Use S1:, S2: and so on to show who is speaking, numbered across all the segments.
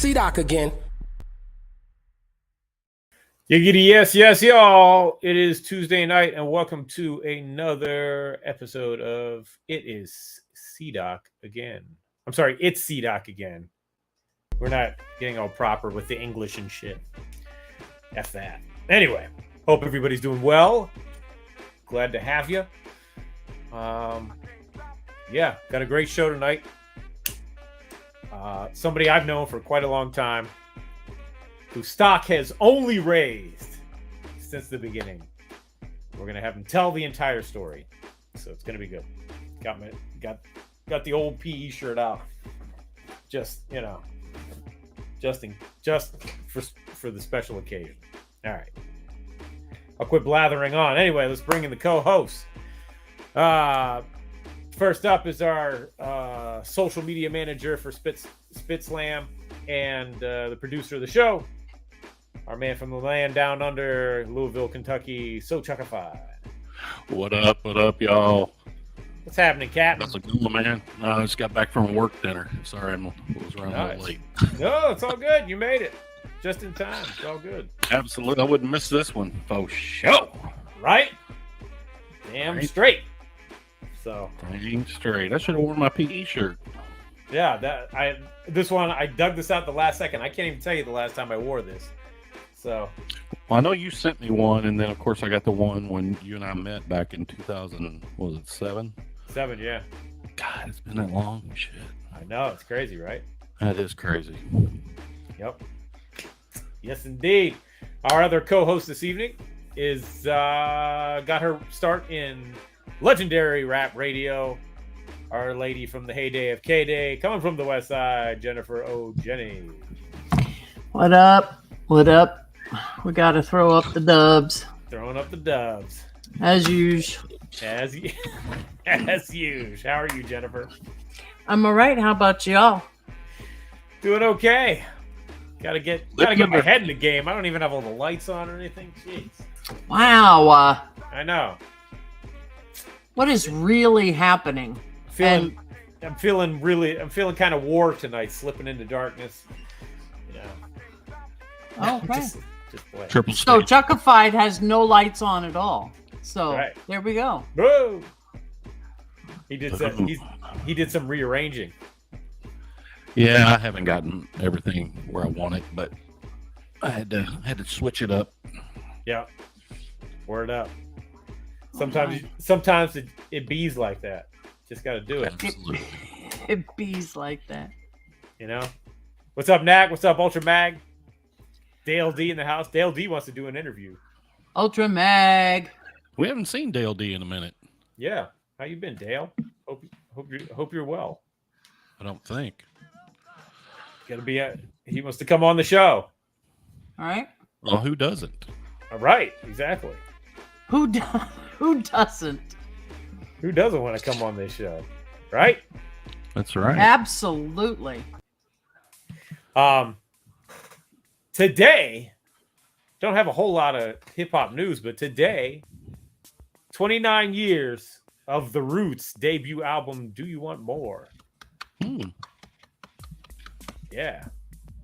S1: C-Doc again.
S2: Yiggity yes, yes, y'all. It is Tuesday night, and welcome to another episode of It is C-Doc again. I'm sorry, it's C-Doc again. We're not getting all proper with the English and shit. F that. Anyway, hope everybody's doing well. Glad to have you. Yeah, got a great show tonight. Somebody I've known for quite a long time, whose stock has only raised since the beginning. We're gonna have him tell the entire story, so it's gonna be good. Got the old PE shirt out, just for the special occasion. All right, I'll quit blathering on. Anyway, let's bring in the co-host. First up is our social media manager for Spit Slam and the producer of the show, our man from the land down under, Louisville, Kentucky, So Chuckified.
S3: What up, y'all?
S2: What's happening, Captain?
S3: How's it going, man? I just got back from work dinner. Sorry, I was running a little late.
S2: No, it's all good. You made it. Just in time. It's all good.
S3: Absolutely. I wouldn't miss this one, for sure.
S2: Right? Damn
S3: Right.
S2: straight. So
S3: Dang straight. I should have worn my PE shirt.
S2: yeah, I dug this out the last second. I can't even tell you the last time I wore this. So
S3: Well, I know you sent me one, and then, of course, I got the one when you and I met back in 2007?
S2: 7, yeah.
S3: God, it's been that long. Shit.
S2: I know, it's crazy, right?
S3: That is crazy.
S2: Yep. Yes, indeed. Our other co-host this evening is got her start in legendary rap radio. Our lady from the heyday of K-Day, coming from the West Side, Jennifer O. Jenny.
S4: What up? What up? We got to throw up the dubs.
S2: Throwing up the dubs.
S4: As usual.
S2: As usual. How are you, Jennifer?
S4: I'm all right. How about y'all?
S2: Doing okay. Gotta get my head in the game. I don't even have all the lights on or anything. Jeez.
S4: Wow.
S2: I know.
S4: What is really happening?
S2: I'm feeling kind of war tonight, slipping into darkness.
S4: Okay.
S2: Just play.
S3: Triple
S4: So
S3: stage.
S4: Chuckified has no lights on at all. So
S2: Right.
S4: There we go.
S2: Boo! He did some rearranging.
S3: Yeah, I haven't gotten everything where I want it, but I had to switch it up.
S2: Yeah. Word up. Sometimes it bees like that. Just got to do it.
S3: Absolutely.
S4: It bees like that.
S2: You know. What's up, Nag? What's up, Ultra Mag? Dale D in the house. Dale D wants to do an interview.
S4: Ultra Mag.
S3: We haven't seen Dale D in a minute.
S2: Yeah. How you been, Dale? Hope you're well.
S3: I don't think.
S2: He wants to come on the show.
S4: All right.
S3: Well, who doesn't?
S2: All right. Exactly.
S4: Who doesn't?
S2: Who doesn't want to come on this show? Right?
S3: That's right.
S4: Absolutely.
S2: Today, don't have a whole lot of hip-hop news, but today, 29 years of The Roots' debut album, Do You Want More? Yeah.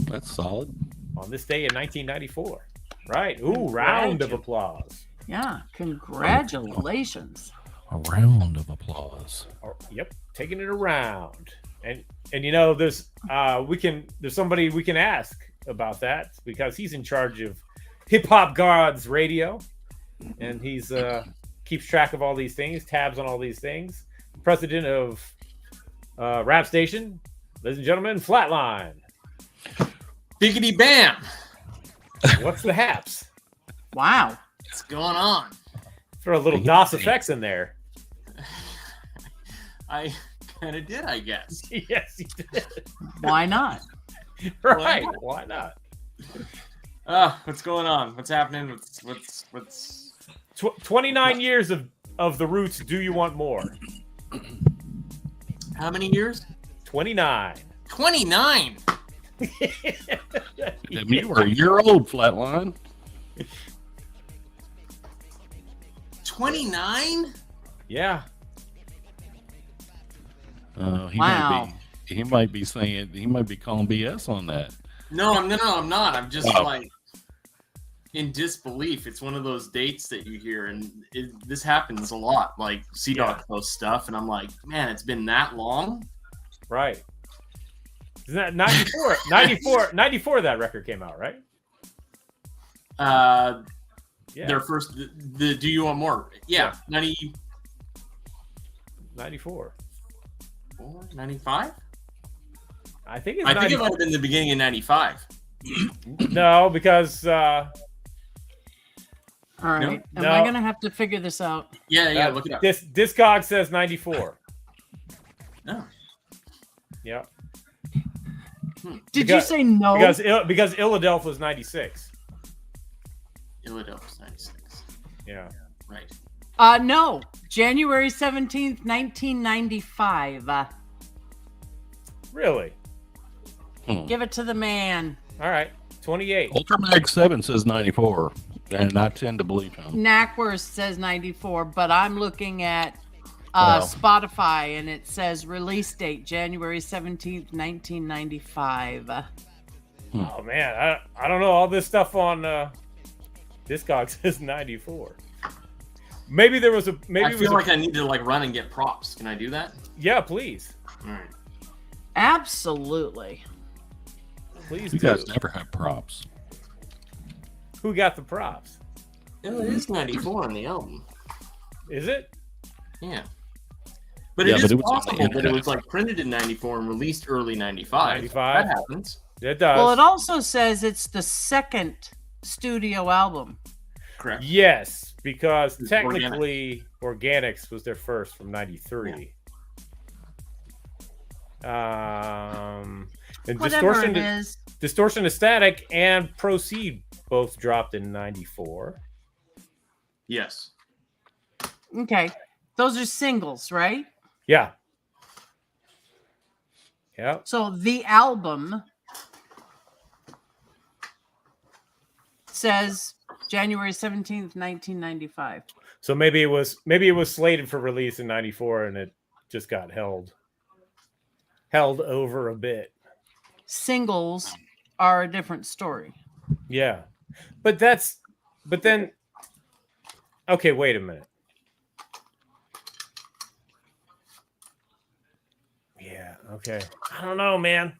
S3: That's solid.
S2: On this day in 1994. Right. Ooh, round of applause.
S4: Yeah. Congratulations.
S3: A round of applause.
S2: Yep. Taking it around. And there's somebody we can ask about that because he's in charge of Hip Hop Gods Radio, and he's keeps track of all these things, tabs on all these things. President of Rap Station, ladies and gentlemen, Flatline.
S5: Biggity bam!
S2: What's the haps?
S4: Wow.
S5: What's going on?
S2: Throw a little DOS effects in there.
S5: I kind of did, I guess.
S2: Yes, you did.
S4: Why not?
S2: Right? Why not?
S5: What's going on? What's happening? What's
S2: 29 years of The Roots. Do You Want More?
S5: How many years?
S2: 29.
S5: 29.
S3: You were a year old, Flatline.
S5: 29?
S2: Yeah.
S3: He
S4: Wow.
S3: might be saying, he might be calling BS on that.
S5: No, I'm not. I'm just
S3: Oh.
S5: like in disbelief. It's one of those dates that you hear, and this happens a lot. Like CDOC posts stuff, and I'm like, man, it's been that long.
S2: Right. Isn't that 94? 94 that record came out, right?
S5: Yeah.
S2: Yeah.
S5: Their first, the Do You Want More? Yeah,
S2: 94.
S5: 95?
S2: I think it's
S5: I think it
S2: 94.
S5: might have been the beginning of 95.
S2: No, because
S4: All right. Am
S2: No.
S4: I going to have to figure this out?
S5: Yeah, look it up.
S2: Discog says 94.
S5: No.
S2: Yeah.
S4: Did you say no?
S2: Because Illadelph was 96.
S5: Philadelphia's 96.
S2: Yeah.
S5: Right.
S4: No. January 17th, 1995.
S2: Really?
S4: Give it to the man.
S2: All right. 28.
S3: Ultramag 7 says 94, and I tend to believe him.
S4: Knackworth says 94, but I'm looking at
S3: Wow.
S4: Spotify, and it says release date January 17th, 1995.
S2: Oh man, I don't know. All this stuff on Discog says 94. Maybe there was a
S5: I feel like I need to like run and get props. Can I do that?
S2: Yeah, please.
S5: All right.
S4: Absolutely.
S2: Please
S3: You
S2: do.
S3: guys never have props.
S2: Who got the props?
S5: No, it is 94 on the album.
S2: Is it?
S5: Yeah. But
S3: Yeah,
S5: it is
S3: but it was on the
S5: possible that it
S3: internet.
S5: was like printed in 94 and released early 95.
S2: 95.
S5: That happens.
S2: It does.
S4: Well, it also says it's the second studio album.
S5: Correct.
S2: Yes, because
S5: It's
S2: technically Organics was their first from 93. And
S4: Whatever it is.
S2: Distortion to Static and Proceed both dropped in 94.
S5: Yes.
S4: Okay. Those are singles, right?
S2: Yeah. Yeah.
S4: So the album says January 17th, 1995.
S2: So maybe it was slated for release in 94 and it just got held over a bit.
S4: Singles are a different story.
S2: Yeah. But then okay, wait a minute. Yeah, okay. I don't know, man.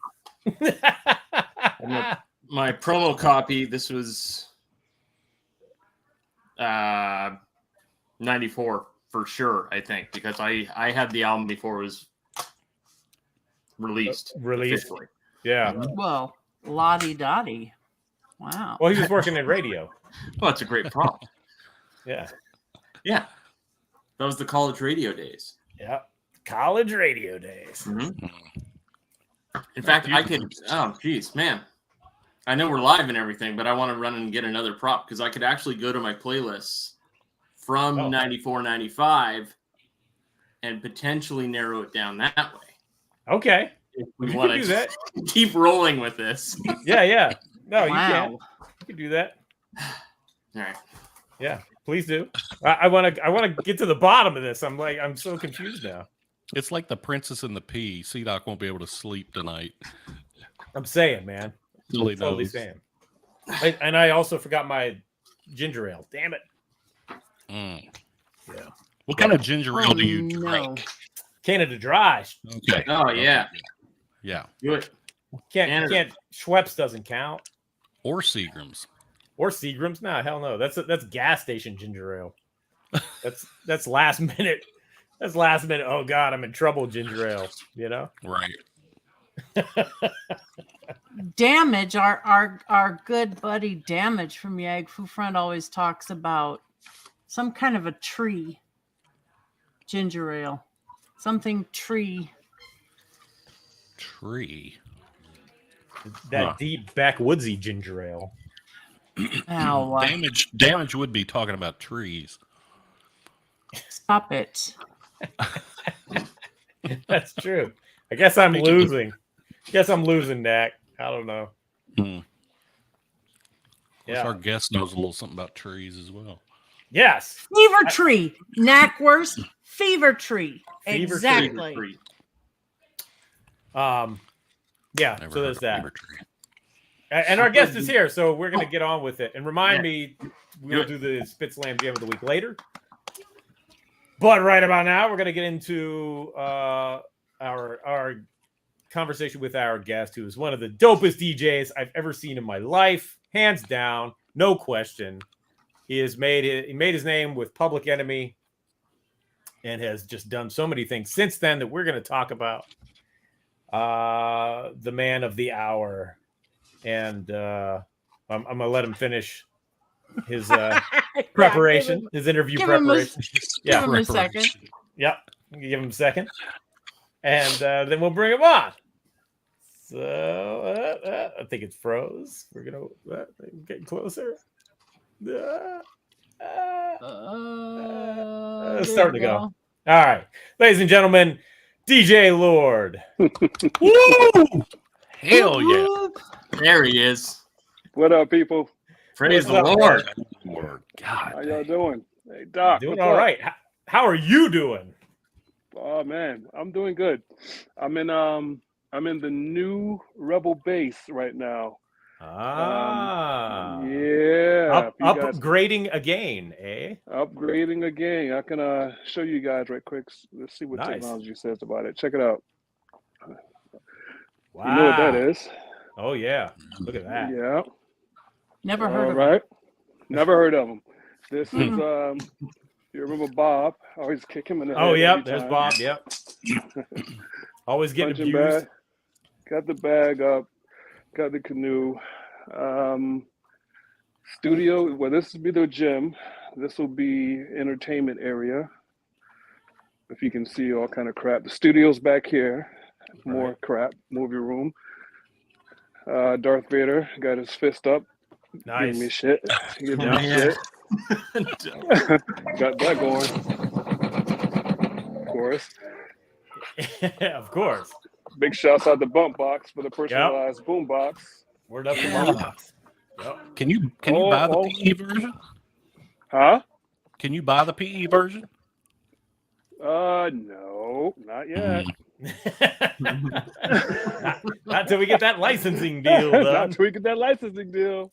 S5: My promo copy, this was 94 for sure, I think, because I had the album before it was released. Officially.
S2: Yeah.
S4: Well, lottie dottie. Wow.
S2: Well, he was working in radio.
S5: Well, it's a great prompt.
S2: Yeah.
S5: Yeah. That was the college radio days.
S2: Yeah. College radio days.
S5: Mm-hmm. In fact, I could. Oh, geez, man. I know we're live and everything, but I want to run and get another prop because I could actually go to my playlists from 94, 95 and potentially narrow it down that way.
S2: Okay.
S5: If we
S2: You
S5: want
S2: can do
S5: to
S2: that.
S5: keep rolling with this.
S2: Yeah. No, you
S4: Wow.
S2: can. You can do that.
S5: All right.
S2: Yeah, please do. I want to get to the bottom of this. I'm so confused now.
S3: It's like the Princess and the Pea. C-Doc won't be able to sleep tonight.
S2: I'm saying, man.
S3: Totally
S2: Totally
S3: knows.
S2: saying. And I also forgot my ginger ale. Damn it.
S3: Yeah. What kind of ginger ale do you drink?
S2: Canada Dry.
S3: Okay.
S5: Oh, yeah.
S3: Yeah.
S5: Do it.
S2: Can't Schweppes doesn't count.
S3: Or Seagram's.
S2: Or Seagram's? No, hell no. That's gas station ginger ale. That's last minute. That's last minute. Oh God, I'm in trouble. Ginger ale. You know.
S3: Right.
S4: Damage, our good buddy Damage from Yag Fu Friend always talks about some kind of a tree ginger ale. Something tree.
S3: Tree.
S2: That deep backwoodsy ginger ale.
S4: Ow.
S3: Damage would be talking about trees.
S4: Stop it.
S2: That's true. I guess I'm losing. Dak. I don't know.
S3: Yeah. Our guest knows a little something about trees as well.
S2: Yes.
S4: Fever tree. Knackworth. Fever tree.
S2: Fever
S4: Exactly.
S5: Tree.
S2: Yeah.
S3: Never
S2: So
S3: heard
S2: there's
S3: of
S2: that.
S3: fever tree.
S2: And our guest is here, so we're going to get on with it. And remind me, we'll do the Spit Slam Jam of the Week later. But right about now, we're going to get into our conversation with our guest, who is one of the dopest DJs I've ever seen in my life, hands down, no question. He made his name with Public Enemy and has just done so many things since then that we're going to talk about. The man of the hour. And I'm going to let him finish his preparation, his interview preparation.
S4: Give him a second.
S2: Yep. Give him a second. And then we'll bring him on. So I think it's froze. We're going to get closer. Starting to go. All right. Ladies and gentlemen, DJ Lord.
S3: Woo! Hell yeah.
S5: There he is.
S1: What up, people?
S5: Praise
S2: What's
S5: the
S2: up,
S5: Lord.
S3: God.
S1: How y'all doing? Hey, Doc.
S2: Doing
S1: what's
S2: all
S1: up?
S2: right. How are you doing?
S1: Oh man, I'm doing good. I'm in the new Rebel base right now.
S2: Ah.
S1: Yeah. if you guys-
S2: Upgrading again, eh?
S1: Upgrading again. I can show you guys right quick. Let's see what
S2: Nice.
S1: technology says about it. Check it out.
S2: Wow.
S1: You know what that is?
S2: Oh yeah. Look at that.
S1: Yeah.
S4: Never heard
S1: All
S4: of
S1: right. Never heard of them. This is you remember Bob? I always kick him in the head.
S2: Oh yep,
S1: every
S2: there's
S1: time.
S2: Bob. Yep. Always getting
S1: Punching
S2: abused.
S1: bag. Got the bag up. Got the canoe. Studio. Well, this will be the gym. This will be entertainment area. If you can see all kind of crap. The studio's back here. More crap. Movie room. Darth Vader got his fist up.
S2: Nice.
S1: Giving me shit. Giving me
S5: Yeah.
S1: shit. Got that going. Of course.
S2: Of course.
S1: Big shouts out to Bump Box for the personalized boom box.
S2: Word up
S3: Yeah.
S2: the box. Yep.
S3: Can you buy the PE version?
S1: Huh?
S3: Can you buy the PE version?
S1: No, not yet.
S2: Not till we get that licensing deal
S1: Not
S2: done.
S1: till we get that licensing deal.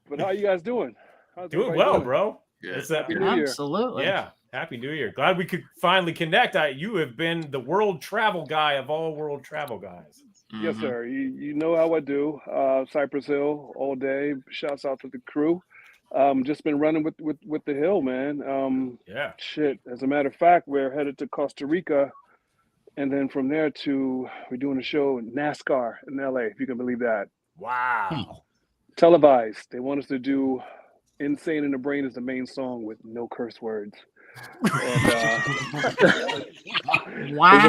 S1: But how you guys doing? How's
S2: Doing
S1: everybody
S2: well,
S1: doing?
S2: bro.
S5: Good.
S2: It's
S1: Happy New
S4: it.
S1: Year.
S4: Absolutely.
S2: yeah. Happy New Year. Glad we could finally connect. You have been the world travel guy of all world travel guys.
S1: Yes,
S5: Mhm.
S1: sir. You know how I do. Cypress Hill all day. Shouts out to the crew. Just been running with the hill, man.
S2: Yeah.
S1: Shit. As a matter of fact, we're headed to Costa Rica, and then from there we're doing a show in NASCAR in LA, if you can believe that.
S2: Wow.
S1: Televised. They want us to do "Insane in the Brain" is the main song with no curse words. And,
S4: Wow.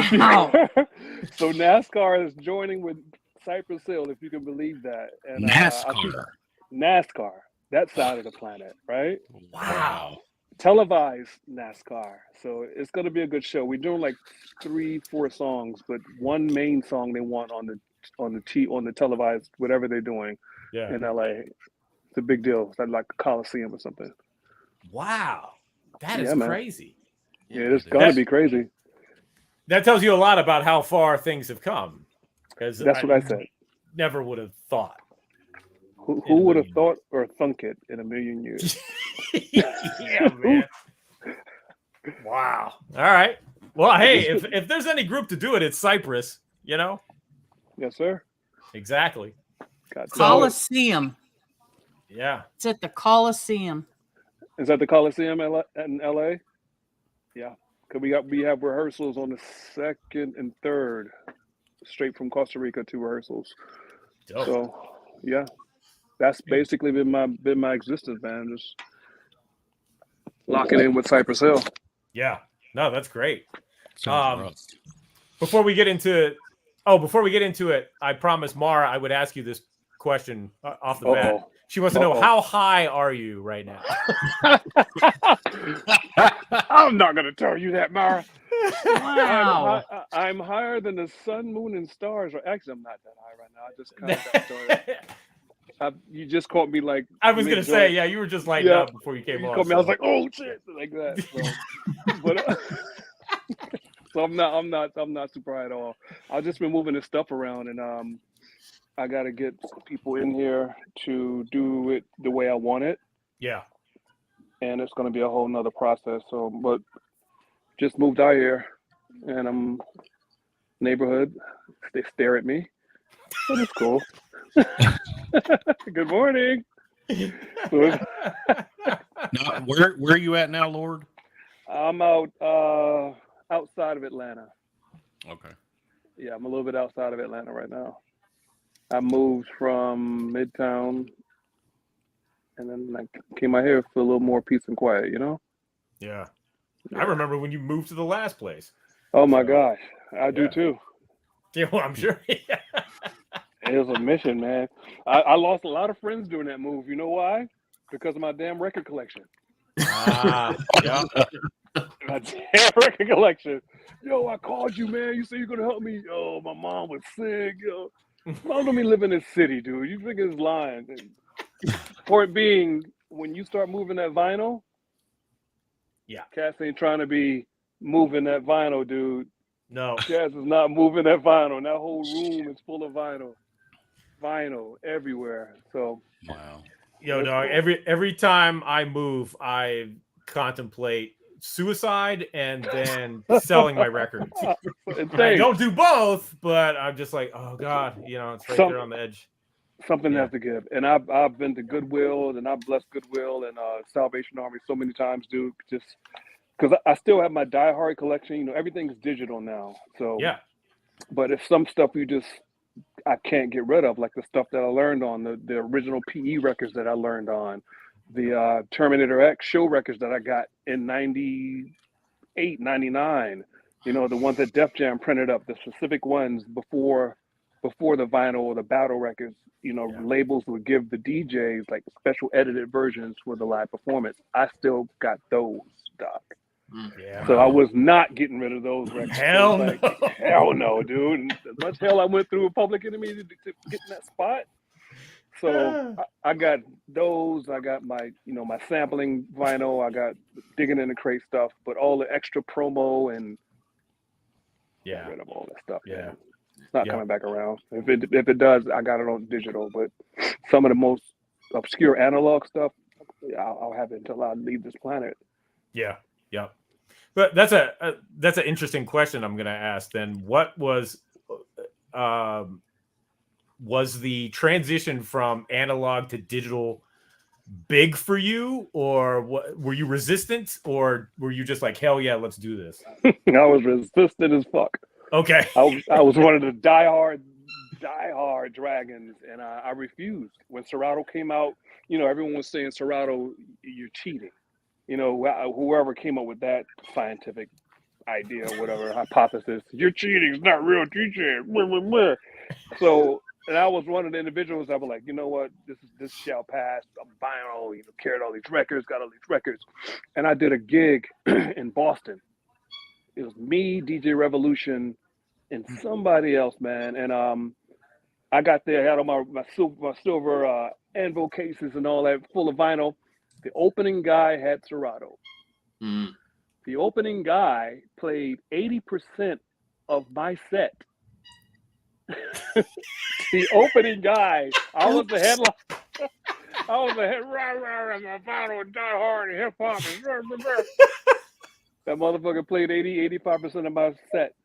S1: so NASCAR is joining with Cypress Hill, if you can believe that. And NASCAR, that side of the planet, right?
S2: Wow.
S1: Televised NASCAR. So it's going to be a good show. We're doing like 3-4 songs, but one main song they want on the televised, whatever they're doing
S2: Yeah.
S1: in LA. It's a big deal. It's like a Coliseum or something.
S2: Wow. That is
S1: Yeah, man.
S2: crazy.
S1: Yeah, it's going to be crazy.
S2: That tells you a lot about how far things have come. Because
S1: That's what I said.
S2: Never would have thought.
S1: Who would have thought or thunk it in a million years?
S2: Yeah, man. Wow. All right. Well, hey, if there's any group to do it, it's Cypress, you know?
S1: Yes, sir.
S2: Exactly.
S1: Got to.
S4: Coliseum.
S2: Yeah.
S4: It's at the Coliseum.
S1: Is that the Coliseum in LA? Yeah. Cause we have rehearsals on the 2nd and 3rd, straight from Costa Rica to rehearsals.
S2: Dope.
S1: So yeah, that's basically been my existence, man. Just locking in with Cypress Hill.
S2: Yeah. No, that's great.
S3: Sounds rough.
S2: Before we get into it, I promised Mara I would ask you this question off the bat.
S1: Uh-oh.
S2: She wants to know, how high are you right now?
S1: I'm not gonna tell you that, Mara.
S4: Wow.
S1: I'm higher than the sun, moon, and stars. Actually, I'm not that high right now. I just kind of got started. You just caught me like.
S2: I was gonna say,
S1: mid-joint.
S2: yeah, you were just lighting up before you came
S1: You
S2: on.
S1: caught me. I was like, oh shit, like that. So, but so I'm not super high at all. I've just been moving this stuff around, and I got to get people in here to do it the way I want it.
S2: Yeah.
S1: And it's going to be a whole nother process. So, but just moved out here and I'm neighborhood. They stare at me, but it's cool. Good morning.
S3: Now, where are you at now, Lord?
S1: I'm out outside of Atlanta.
S3: Okay.
S1: Yeah, I'm a little bit outside of Atlanta right now. I moved from Midtown, and then I came out here for a little more peace and quiet, you know?
S2: Yeah. I remember when you moved to the last place.
S1: Oh my gosh, I do too.
S2: Yeah, well, I'm sure.
S1: It was a mission, man. I lost a lot of friends during that move. You know why? Because of my damn record collection.
S2: Yeah.
S1: My damn record collection. Yo, I called you, man. You said you're gonna help me. Yo, my mom was sick. Yo, mom don't me live in this city, dude. You think it's lying. Point being, when you start moving that vinyl, Cass ain't trying to be moving that vinyl, dude.
S2: No.
S1: Cass is not moving that vinyl. And that whole room is full of vinyl. Vinyl everywhere. So
S3: wow.
S2: Yo, dog, cool. Every time I move, I contemplate suicide and then selling my records. I don't do both, but I'm just like, oh God, you know, it's right there on the edge.
S1: Something has to give. And I've been to Goodwill and I've blessed Goodwill and Salvation Army so many times, dude. Just because I still have my Die Hard collection. You know, everything's digital now. So
S2: yeah.
S1: But if some stuff I can't get rid of, like the stuff that I learned on, the original PE records that I learned on, the Terminator X show records that I got in 98, 99, you know, the ones that Def Jam printed up, the specific ones before the vinyl or the battle records, you know, labels would give the DJs like special edited versions for the live performance. I still got those, Doc.
S2: Yeah.
S1: So I was not getting rid of those records.
S2: Hell no.
S1: Hell no, dude. And as much hell I went through with Public Enemy to get in that spot. So I got those. I got my sampling vinyl. I got digging in the crate stuff, but all the extra promo and get rid of all that stuff.
S2: Yeah.
S1: Man. It's not coming back around. If it does, I got it on digital. But some of the most obscure analog stuff, I'll have it until I leave this planet.
S2: Yeah. Yeah. But that's an interesting question I'm going to ask then. What was the transition from analog to digital big for you, or were you resistant, or were you just like, hell yeah, let's do this?
S1: I was resistant as fuck.
S2: Okay.
S1: I was one of the diehard dragons, and I refused. When Serato came out, you know, everyone was saying, Serato, you're cheating. You know, whoever came up with that scientific idea, whatever hypothesis, you're cheating. It's not real teaching. So, and I was one of the individuals that were like, you know what, this shall pass. I'm buying carried all these records, got all these records, and I did a gig in Boston. It was me, DJ Revolution, and somebody else, man. And I got there, I had all my silver anvil cases and all that, full of vinyl. The opening guy had Serato. The opening guy played 80% of my set. The opening guy, I was the headline. I was the head, my vinyl, die hard, and hip hop. That motherfucker played 85% of my set.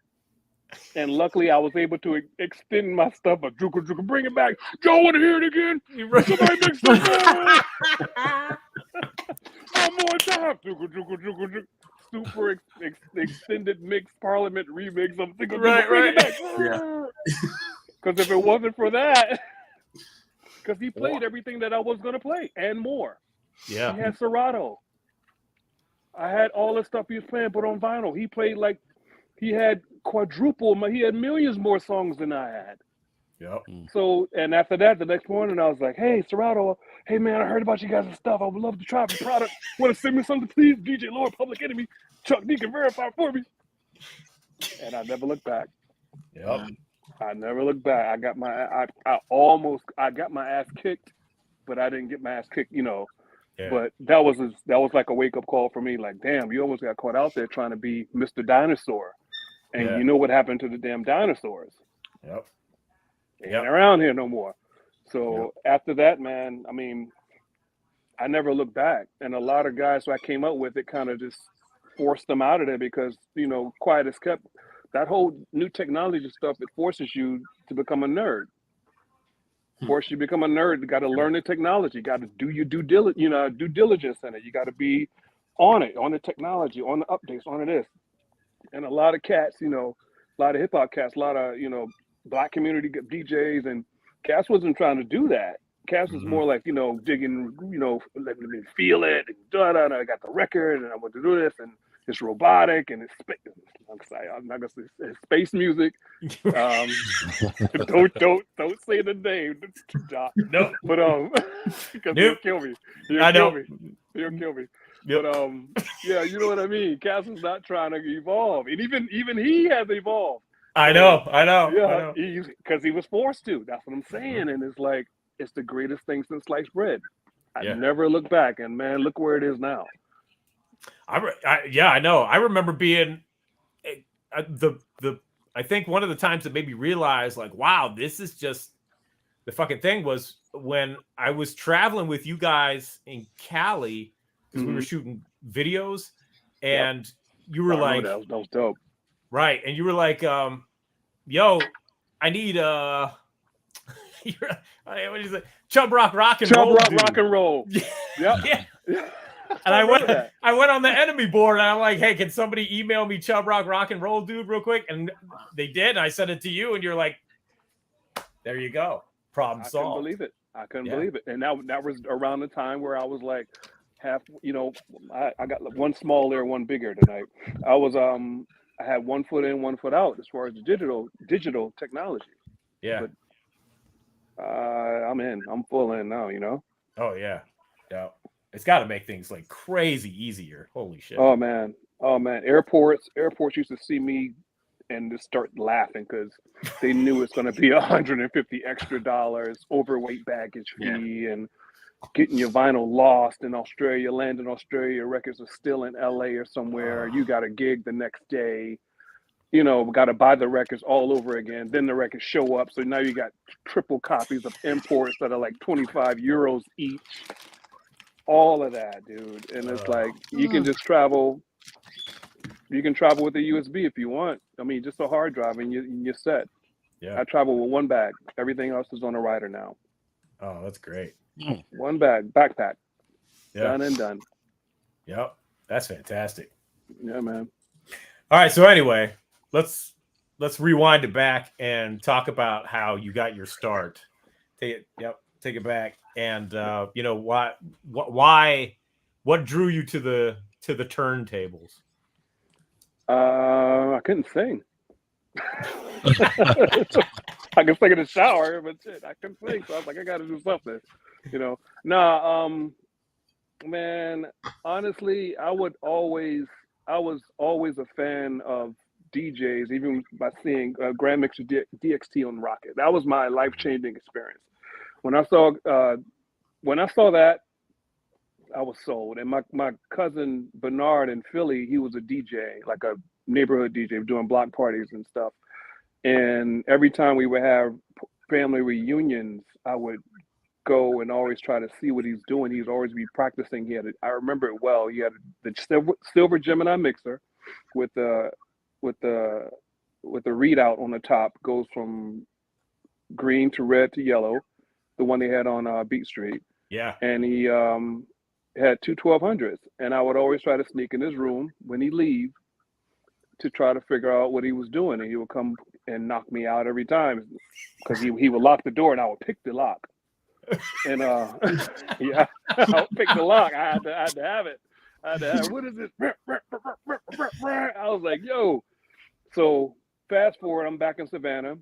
S1: And luckily, I was able to extend my stuff. But bring it back. Y'all want to hear it again? Somebody mix it up. One more time. Super extended mix, Parliament remix. I'm thinking, bring it back.
S5: Yeah.
S1: Because if it wasn't for that, because he played everything that I was going to play and more.
S2: Yeah.
S1: He had Serato. I had all the stuff he was playing, but on vinyl. He played like, he had he had millions more songs than I had.
S2: Yep.
S1: So, and after that, the next morning, I was like, hey, Serato, hey, man, I heard about you guys' stuff. I would love to try your product. Want to send me something, please? DJ Lord, Public Enemy. Chuck D can verify for me. And I never looked back.
S2: Yep.
S1: I never looked back. I got my ass kicked, but I didn't get my ass kicked, you know. Yeah. But that was like a wake-up call for me. Like, damn, you almost got caught out there trying to be Mr. Dinosaur. And you know what happened to the damn dinosaurs.
S2: Yep.
S1: They
S2: Yep.
S1: ain't around here no more. So after that, man, I mean, I never looked back. And a lot of guys who I came up with, it kind of just forced them out of there because, you know, quiet as kept. That whole new technology stuff, it forces you to become a nerd. Force you to become a nerd. You got to learn the technology. You got to do your due diligence in it. You got to be on it, on the technology, on the updates, on this. And a lot of cats, you know, a lot of hip hop cats, a lot of, you know, black community DJs, and Cass wasn't trying to do that. Cass was more like, you know, digging, you know, letting me feel it. And I got the record, and I want to do this, and it's robotic, and it's I'm not gonna say it's space music. Don't say the name, Josh.
S2: No.
S1: But because he'll kill me.
S2: I know.
S1: He'll kill me.
S2: Yep.
S1: But yeah, you know what I mean. Cass is not trying to evolve, and even he has evolved.
S2: I know.
S1: Yeah, because he was forced to. That's what I'm saying. And it's like, it's the greatest thing since sliced bread. I never look back, and man, look where it is now.
S2: I know. I remember being I think one of the times that made me realize, like, wow, this is just the fucking thing, was when I was traveling with you guys in Cali, because we were shooting videos, and you were like,
S1: that was dope.
S2: Right. And you were like, yo, I need what did you say? Chub Rock Rock and Roll.
S1: Rock and Roll.
S2: Yeah. And I went on the enemy board, and I'm like, hey, can somebody email me Chub Rock and Roll, dude, real quick? And they did, and I sent it to you, and you're like, there you go. Problem solved.
S1: I couldn't believe it. And that was around the time where I was like half, you know, I got one smaller, one bigger tonight. I was I had 1 foot in, 1 foot out as far as the digital technology.
S2: Yeah.
S1: But I'm full in now, you know?
S2: Oh yeah. Yeah. It's got to make things like crazy easier. Holy shit.
S1: Oh man. Airports used to see me and just start laughing because they knew it's going to be $150 extra, overweight baggage fee, and getting your vinyl lost in Australia, land in Australia, records are still in LA or somewhere. You got a gig the next day. You know, got to buy the records all over again. Then the records show up. So now you got triple copies of imports that are like 25 euros each. All of that, dude. And it's like, you can just travel. You can travel with a USB if you want. I mean, just a hard drive and you're set.
S2: Yeah.
S1: I travel with one bag. Everything else is on a rider now.
S2: Oh, that's great.
S1: One bag, backpack.
S2: Yeah.
S1: Done and done.
S2: Yep. That's fantastic.
S1: Yeah, man.
S2: All right. So anyway, let's rewind it back and talk about how you got your start. Take it back. And you know, what drew you to the turntables?
S1: I couldn't sing. I can sing in the shower, but shit, I couldn't sing. So I was like, I got to do something, you know. Man, honestly, I was always a fan of DJs, even by seeing Grand Mixer DXT on Rocket. That was my life-changing experience. When I saw that, I was sold. And my cousin Bernard in Philly, he was a DJ, like a neighborhood DJ, doing block parties and stuff. And every time we would have family reunions, I would go and always try to see what he's doing. He'd always be practicing. I remember it well. He had the silver Gemini mixer with the readout on the top, goes from green to red to yellow, the one they had on Beat Street.
S2: Yeah.
S1: And he had two 1200s, and I would always try to sneak in his room when he leave to try to figure out what he was doing, and he would come and knock me out every time because he would lock the door and I would pick the lock. And yeah, I would pick the lock. I had to have it. What is this? I was like, yo. So fast forward, I'm back in Savannah.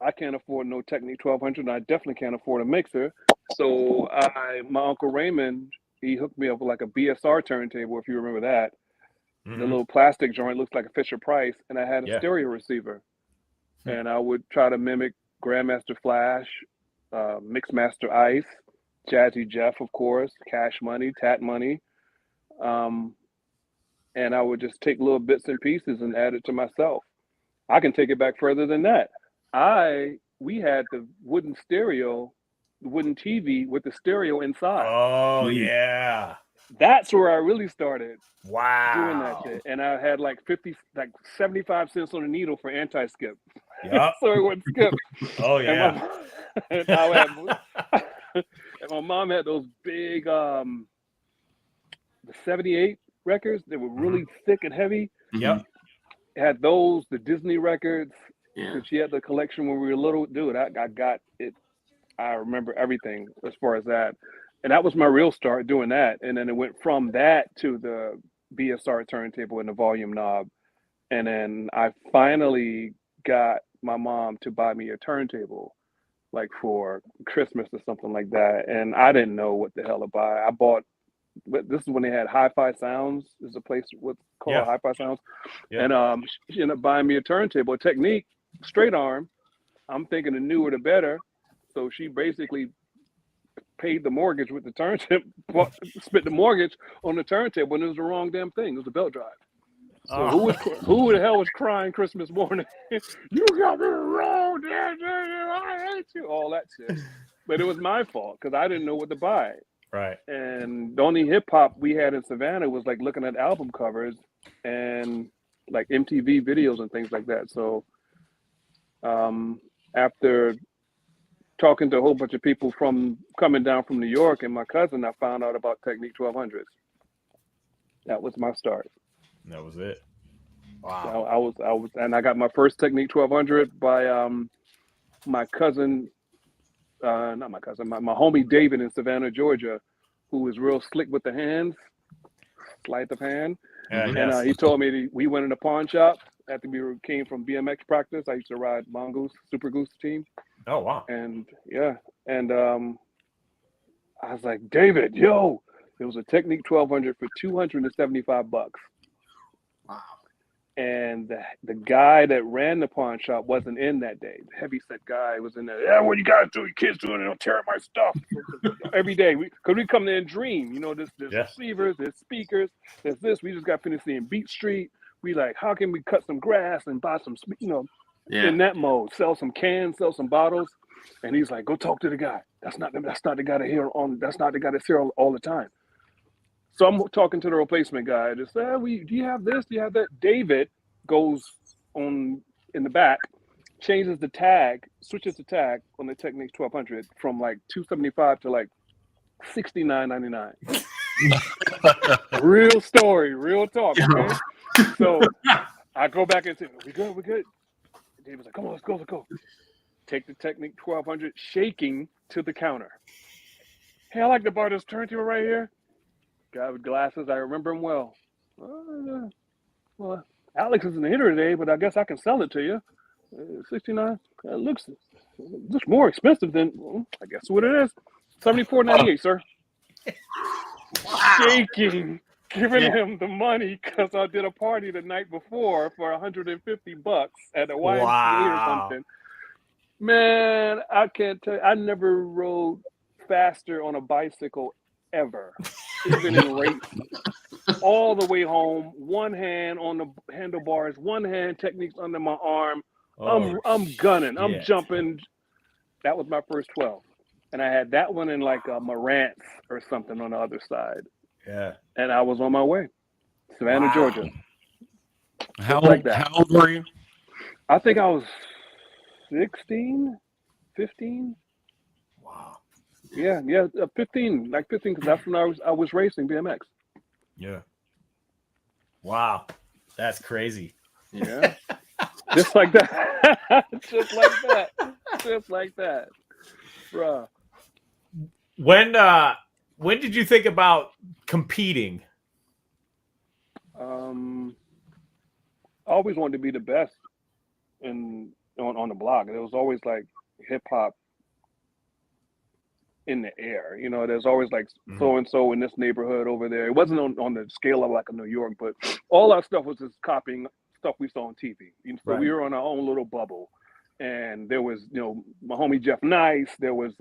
S1: I can't afford no Technic 1200, and I definitely can't afford a mixer. So my Uncle Raymond, he hooked me up with like a BSR turntable, if you remember that. The little plastic joint looks like a Fisher Price, and I had a stereo receiver. And I would try to mimic Grandmaster Flash, Mixmaster Ice, Jazzy Jeff, of course, Cash Money, Tat Money. And I would just take little bits and pieces and add it to myself. I can take it back further than that. I we had the wooden stereo, the wooden TV with the stereo inside.
S2: Oh yeah.
S1: That's where I really started
S2: Wow.
S1: doing that shit. And I had like 75 cents on a needle for anti-skip.
S2: Yep.
S1: So it wouldn't skip.
S2: Oh
S1: And
S2: yeah.
S1: and I had, and my mom had those big the 78 records. They were really thick and heavy.
S2: Yep.
S1: Had those, the Disney records.
S5: Yeah.
S1: She had the collection when we were little. Dude, I got it. I remember everything as far as that. And that was my real start doing that. And then it went from that to the BSR turntable and the volume knob. And then I finally got my mom to buy me a turntable, like for Christmas or something like that. And I didn't know what the hell to buy. I bought, this is when they had Hi-Fi Sounds, is a place what's called
S2: Yeah.
S1: Hi-Fi Sounds.
S2: Yeah.
S1: And she ended up buying me a turntable, a Technique, straight arm. I'm thinking the newer the better. So she basically paid the mortgage with the turntable, spent the mortgage on the turntable, and it was the wrong damn thing. It was a belt drive. So who the hell was crying Christmas morning? You got me wrong, Dad, I hate you. All that shit. But it was my fault because I didn't know what to buy.
S2: Right.
S1: And the only hip hop we had in Savannah was like looking at album covers and like MTV videos and things like that. So after talking to a whole bunch of people from coming down from New York and my cousin, I found out about Technique 1200s. That was my start.
S2: That was it. Wow.
S1: So I was, and I got my first Technique 1200 by my cousin, not my cousin, my homie David in Savannah, Georgia, who was real slick with the hands, sleight of hand. And he told me we went in a pawn shop after we came from BMX practice. I used to ride Mongoose, Super Goose team.
S2: Oh wow.
S1: And yeah, and I was like, David, yo, there was a Technique 1200 for $275.
S5: Wow.
S1: And the guy that ran the pawn shop wasn't in that day. The heavyset guy was in there. Yeah, what you guys do? Your kids doing it? Don't tear up my stuff. Every day, because we come there and dream. You know, there's receivers, there's speakers, there's this. We just got finished seeing Beat Street. We like, how can we cut some grass and buy some, in that mode, sell some cans, sell some bottles. And he's like, go talk to the guy. That's not the guy that's not the guy that's here all the time. So I'm talking to the replacement guy. I just say, do you have this? Do you have that? David goes on in the back, changes the tag, switches the tag on the Technique 1200 from like $275 to like $69.99. Real story, real talk. Okay? So I go back and say, we good. David's like, come on, let's go. Take the Technique 1200, shaking to the counter. Hey, I like to buy this turntable right here. Guy with glasses, I remember him well. Well, Alex isn't here today, but I guess I can sell it to you. 69. Looks more expensive than, I guess what it is. $74.98, sir. Wow. Shaking, giving him the money because I did a party the night before for $150 at a YMCA or something. Man, I can't tell you, I never rode faster on a bicycle ever, even in race. All the way home, one hand on the handlebars, one hand Techniques under my arm. I'm gunning, I'm jumping. That was my first 12. And I had that one in like a Marantz or something on the other side.
S2: Yeah.
S1: And I was on my way. Savannah, Georgia.
S3: How old were you?
S1: I think I was 16, 15.
S2: Wow.
S1: Yeah, 15, like 15, because that's when I was racing BMX.
S2: Yeah. Wow, that's crazy.
S1: Yeah, just like that, just like that, bruh.
S2: When did you think about competing?
S1: I always wanted to be the best on the block. There was always like hip hop in the air, there's always like so and so in this neighborhood over there. It wasn't on the scale of like a New York, but all our stuff was just copying stuff we saw on TV. So we were on our own little bubble, and there was my homie Jeff Nice. There was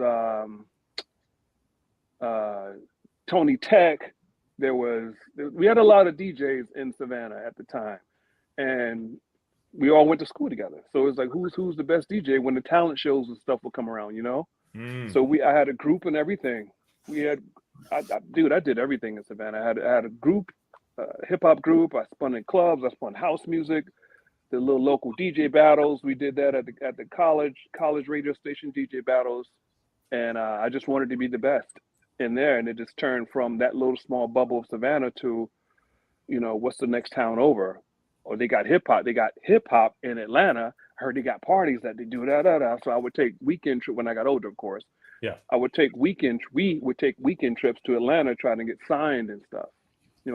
S1: Tony Tech. We had a lot of DJs in Savannah at the time, and we all went to school together. So it was like, who's the best DJ when the talent shows and stuff would come around, So I had a group and everything. We had, I did everything in Savannah. I had a group, hip hop group. I spun in clubs. I spun house music. The little local DJ battles. We did that at the college radio station DJ battles, and I just wanted to be the best in there. And it just turned from that little small bubble of Savannah to, what's the next town over? Or they got hip hop. They got hip hop in Atlanta. I heard they got parties that they do da. So I would take weekend trip when I got older, of course.
S2: Yeah.
S1: We would take weekend trips to Atlanta trying to get signed and stuff.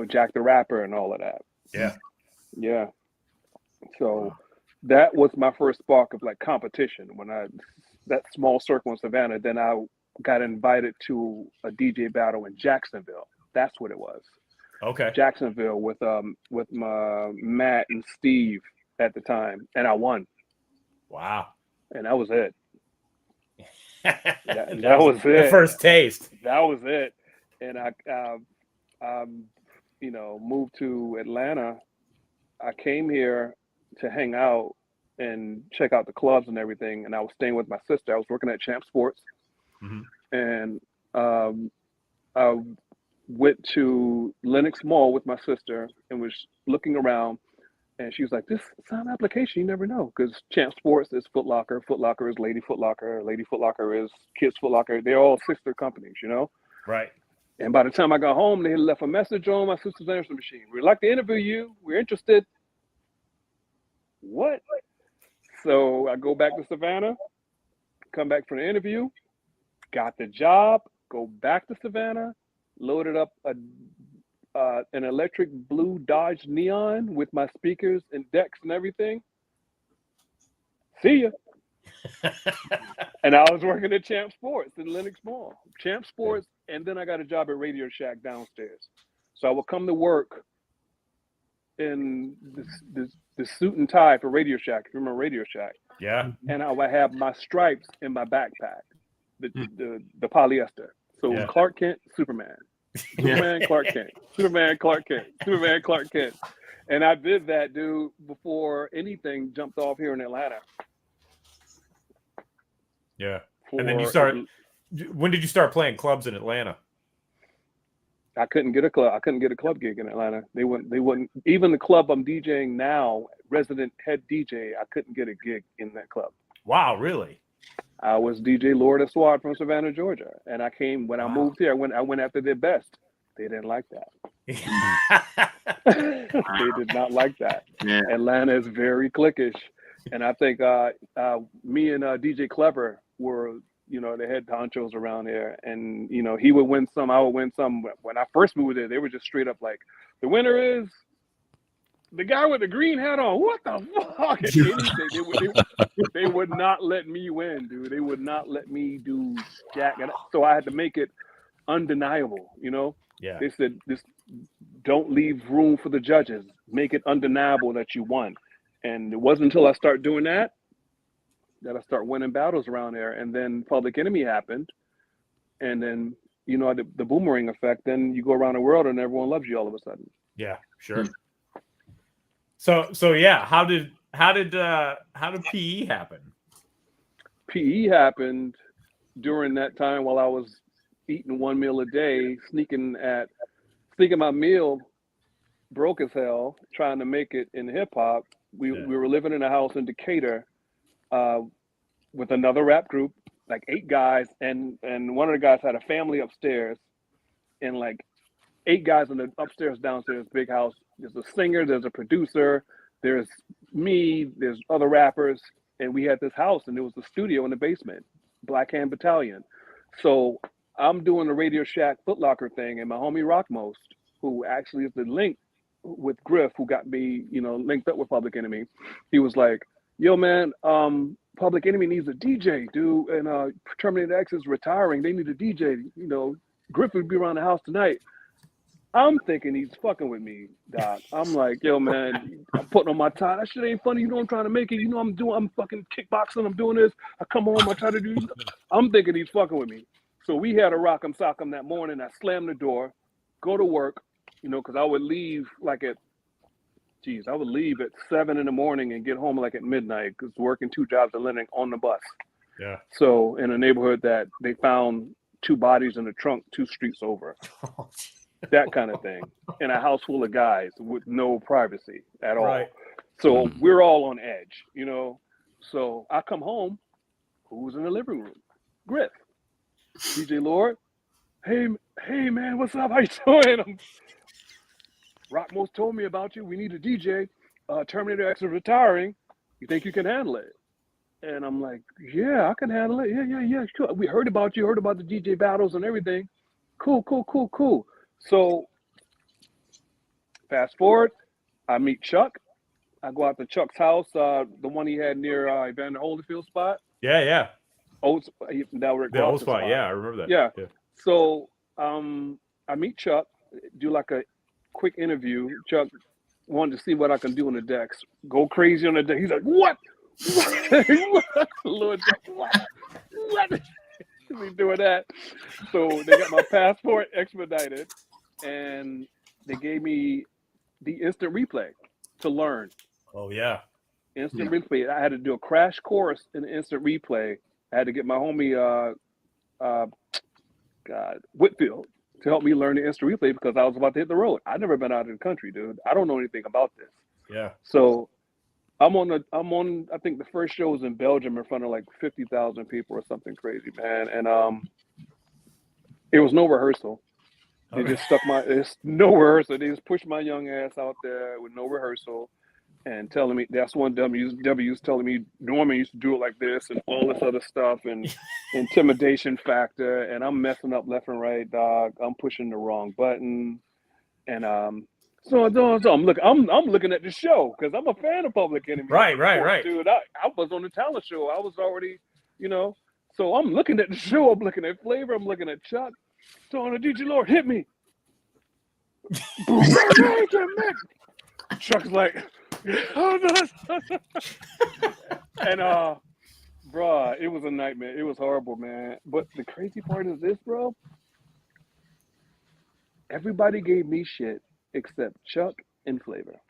S1: Jack the Rapper and all of that.
S2: Yeah.
S1: Yeah. So that was my first spark of like competition when that small circle in Savannah. Then I got invited to a DJ battle in Jacksonville. That's what it was.
S2: Okay.
S1: Jacksonville with my Matt and Steve at the time, and I won.
S2: Wow.
S1: And that was it. that was it.
S2: The first taste.
S1: That was it. And I moved to Atlanta. I came here to hang out and check out the clubs and everything. And I was staying with my sister. I was working at Champ Sports. And I went to Lenox Mall with my sister and was looking around. And she was like, this sign application, you never know. Because Champ Sports is Foot Locker. Foot Locker is Lady Foot Locker. Lady Foot Locker is Kids Foot Locker. They're all sister companies,
S2: Right.
S1: And by the time I got home, they had left a message on my sister's answering machine. We'd like to interview you. We're interested. What? So I go back to Savannah, come back for the interview, got the job, go back to Savannah, loaded up an electric blue Dodge Neon with my speakers and decks and everything. See ya. And I was working at Champ Sports in Lenox Mall. Champ Sports, and then I got a job at Radio Shack downstairs. So I would come to work in this suit and tie for Radio Shack. If you remember Radio Shack?
S2: Yeah.
S1: And I would have my stripes in my backpack, the polyester. So
S2: Yeah.
S1: Clark Kent, Superman. Superman, Clark Kent. Superman, Clark Kent. Superman, Clark Kent. And I did that, dude, before anything jumped off here in Atlanta.
S2: Yeah. And then you started. When did you start playing clubs in Atlanta?
S1: I couldn't get a club. I couldn't get a club gig in Atlanta. They wouldn't. Even the club I'm DJing now, resident head DJ, I couldn't get a gig in that club.
S2: Wow, really?
S1: I was DJ Lord Aswad from Savannah, Georgia, and I came when I moved here. I went after their best. They didn't like that. They did not like that.
S5: Yeah.
S1: Atlanta is very cliquish, and I think me and DJ Clever were, the head honchos around here, and he would win some, I would win some. When I first moved there, they were just straight up like, the winner is the guy with the green hat on. What the fuck? They would not let me win, dude. They would not let me do jack. So I had to make it undeniable,
S2: Yeah.
S1: They said, this, don't leave room for the judges. Make it undeniable that you won. And it wasn't until I started doing that I start winning battles around there. And then Public Enemy happened. And then, the boomerang effect, then you go around the world and everyone loves you all of a sudden.
S2: Yeah, sure. So yeah, how did PE happen?
S1: PE happened during that time while I was eating one meal a day, sneaking my meal broke as hell, trying to make it in hip hop. We were living in a house in Decatur with another rap group, like 8 guys, and one of the guys had a family upstairs, and like 8 guys in the upstairs, downstairs big house. There's a singer, there's a producer, there's me, there's other rappers, and we had this house, and there was a studio in the basement, Black Hand Battalion. So I'm doing the Radio Shack Foot Locker thing, and my homie Rockmost, who actually is the link with Griff, who got me, linked up with Public Enemy, he was like, yo, man, Public Enemy needs a DJ, dude, and Terminator X is retiring. They need a DJ. Griff would be around the house tonight. I'm thinking he's fucking with me, Doc. I'm like, yo, man, I'm putting on my tie. That shit ain't funny. I'm trying to make it. I'm fucking kickboxing. I'm doing this. I come home, I try to do. I'm thinking he's fucking with me. So we had a rock'em sock'em that morning. I slammed the door, go to work, because I would leave like at geez, I would leave at 7 in the morning and get home like at midnight because working 2 jobs and living on the bus.
S2: Yeah.
S1: So in a neighborhood that they found 2 bodies in the trunk 2 streets over, that kind of thing, in a house full of guys with no privacy at all.
S2: Right.
S1: So we're all on edge, you know. So I come home, who's in the living room? Griff, DJ Lord. Hey man, what's up? How you doing? Rockmos told me about you. We need a DJ. Terminator X is retiring. You think you can handle it? And I'm like, yeah, I can handle it. Yeah, sure. We heard about you, heard about the DJ battles and everything. Cool. So fast forward, I meet Chuck. I go out to Chuck's house, the one he had near Evander Holyfield spot.
S2: Yeah.
S1: Old spot.
S2: Yeah, I remember that.
S1: Yeah. So I meet Chuck, do like a quick interview. Chuck wanted to see what I can do on the decks. Go crazy on the deck. He's like, what? Lord, what? Me doing that. So they got my passport expedited, and they gave me the instant replay to learn.
S2: Oh yeah.
S1: Instant replay. I had to do a crash course in instant replay. I had to get my homie Whitfield to help me learn the instant replay because I was about to hit the road. I've never been out of the country, dude. I don't know anything about this.
S2: Yeah.
S1: So I'm on I think the first show was in Belgium in front of like 50,000 people or something crazy, man. And it was no rehearsal. They just it's no rehearsal. They just pushed my young ass out there with no rehearsal and telling me that's one W's telling me Norman used to do it like this and all this other stuff and intimidation factor, and I'm messing up left and right, dog. I'm pushing the wrong button. And so I'm looking at the show because I'm a fan of Public Enemy.
S2: Right.
S1: Dude, I was on the talent show. I was already, so I'm looking at the show. I'm looking at Flavor. I'm looking at Chuck. So on the DJ Lord, hit me. Chuck's like, oh no. And bruh, it was a nightmare. It was horrible, man. But the crazy part is this, bro. Everybody gave me shit except Chuck and Flavor.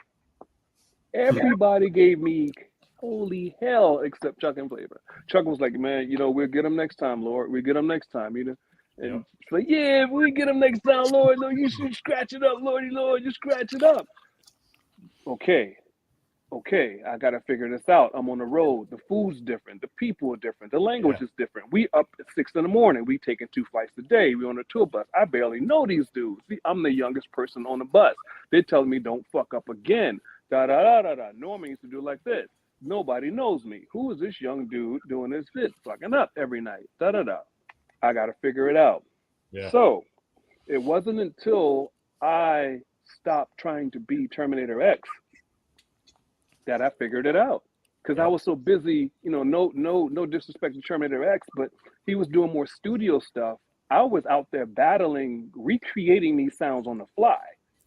S1: Everybody gave me holy hell except Chuck and Flavor. Chuck was like, man, we'll get him next time, Lord. We'll get him next time, And she's like, yeah, we'll get him next time, Lord. No, you should scratch it up, Lordy Lord. You scratch it up. Okay, I got to figure this out. I'm on the road. The food's different. The people are different. The language is different. We up at 6 in the morning. We taking 2 flights a day. We on a tour bus. I barely know these dudes. See, I'm the youngest person on the bus. They're telling me don't fuck up again. Da-da-da-da-da. Norman used to do it like this. Nobody knows me. Who is this young dude doing this shit? Fucking up every night. Da-da-da. I got to figure it out.
S2: Yeah.
S1: So it wasn't until I stopped trying to be Terminator X that I figured it out, because I was so busy, no disrespect to Terminator X, but he was doing more studio stuff. I was out there battling, recreating these sounds on the fly.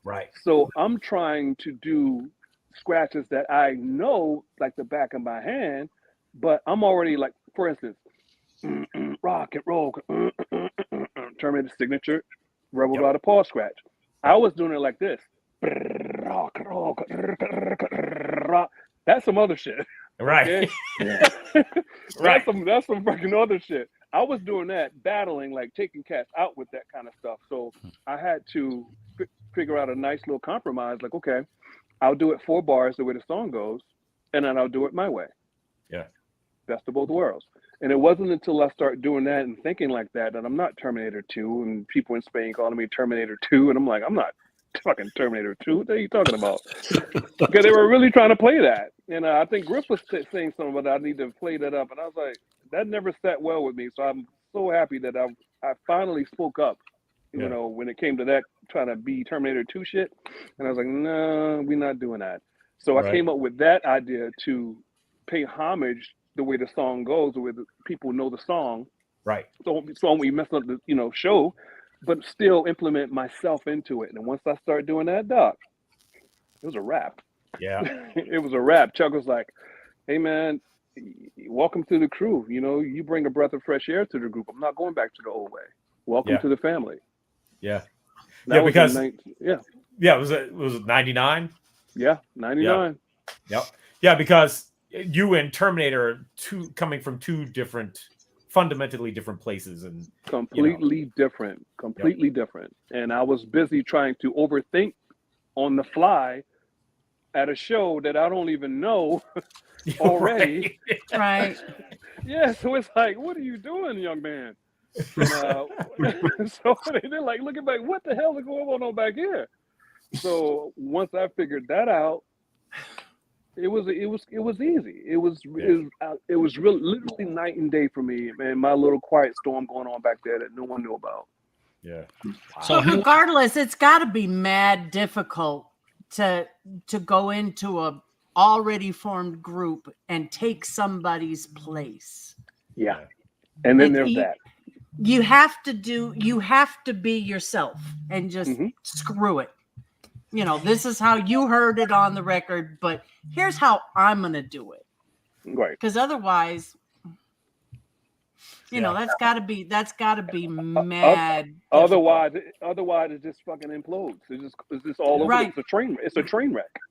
S2: Right.
S1: So I'm trying to do scratches that I know like the back of my hand, but I'm already like, for instance, rock and roll, Terminator signature, Rebel Without a Pause scratch. I was doing it like this. That's some other shit.
S2: Right.
S1: Okay?
S2: Right.
S1: That's some fucking other shit. I was doing that, battling, like taking cats out with that kind of stuff. So I had to figure out a nice little compromise. Like, okay, I'll do it 4 bars the way the song goes, and then I'll do it my way.
S2: Yeah.
S1: Best of both worlds. And it wasn't until I started doing that and thinking like that I'm not Terminator 2, and people in Spain calling me Terminator 2, and I'm like, I'm not fucking Terminator 2. What are you talking about? Because they were really trying to play that. And I think Griff was saying something about I need to play that up. And I was like, that never sat well with me. So I'm so happy that I finally spoke up, when it came to that, trying to be Terminator 2 shit. And I was like, no, we're not doing that. So I came up with that idea to pay homage the way the song goes, the way the people know the song.
S2: Right.
S1: So we mess up the, show, but still implement myself into it. And once I started doing that, doc, it was a wrap.
S2: Yeah.
S1: It was a wrap. Chuck was like, hey man, welcome to the crew. You bring a breath of fresh air to the group. I'm not going back to the old way. Welcome to the family.
S2: Yeah.
S1: That
S2: because
S1: was
S2: it was 99.
S1: Yeah, 99.
S2: Yep. Yeah, because you and Terminator are coming from two fundamentally different places, and
S1: Completely different. Completely different. And I was busy trying to overthink on the fly at a show that I don't even know already.
S4: Right.
S1: Yeah, so it's like, what are you doing, young man? And so they're like looking back, what the hell is going on back here? So once I figured that out, it was easy. It was really literally night and day for me, man. My little quiet storm going on back there that no one knew about.
S2: Yeah.
S3: So
S4: But regardless, it's got to be mad difficult to go into a already formed group and take somebody's place.
S1: Yeah. And then there's
S4: you,
S1: that.
S4: You have to be yourself and just screw it. This is how you heard it on the record, but here's how I'm going to do it.
S1: Right.
S4: Because otherwise, that's got to be mad.
S1: Otherwise it just fucking implodes. It's just all over.
S4: Right.
S1: It's a train wreck.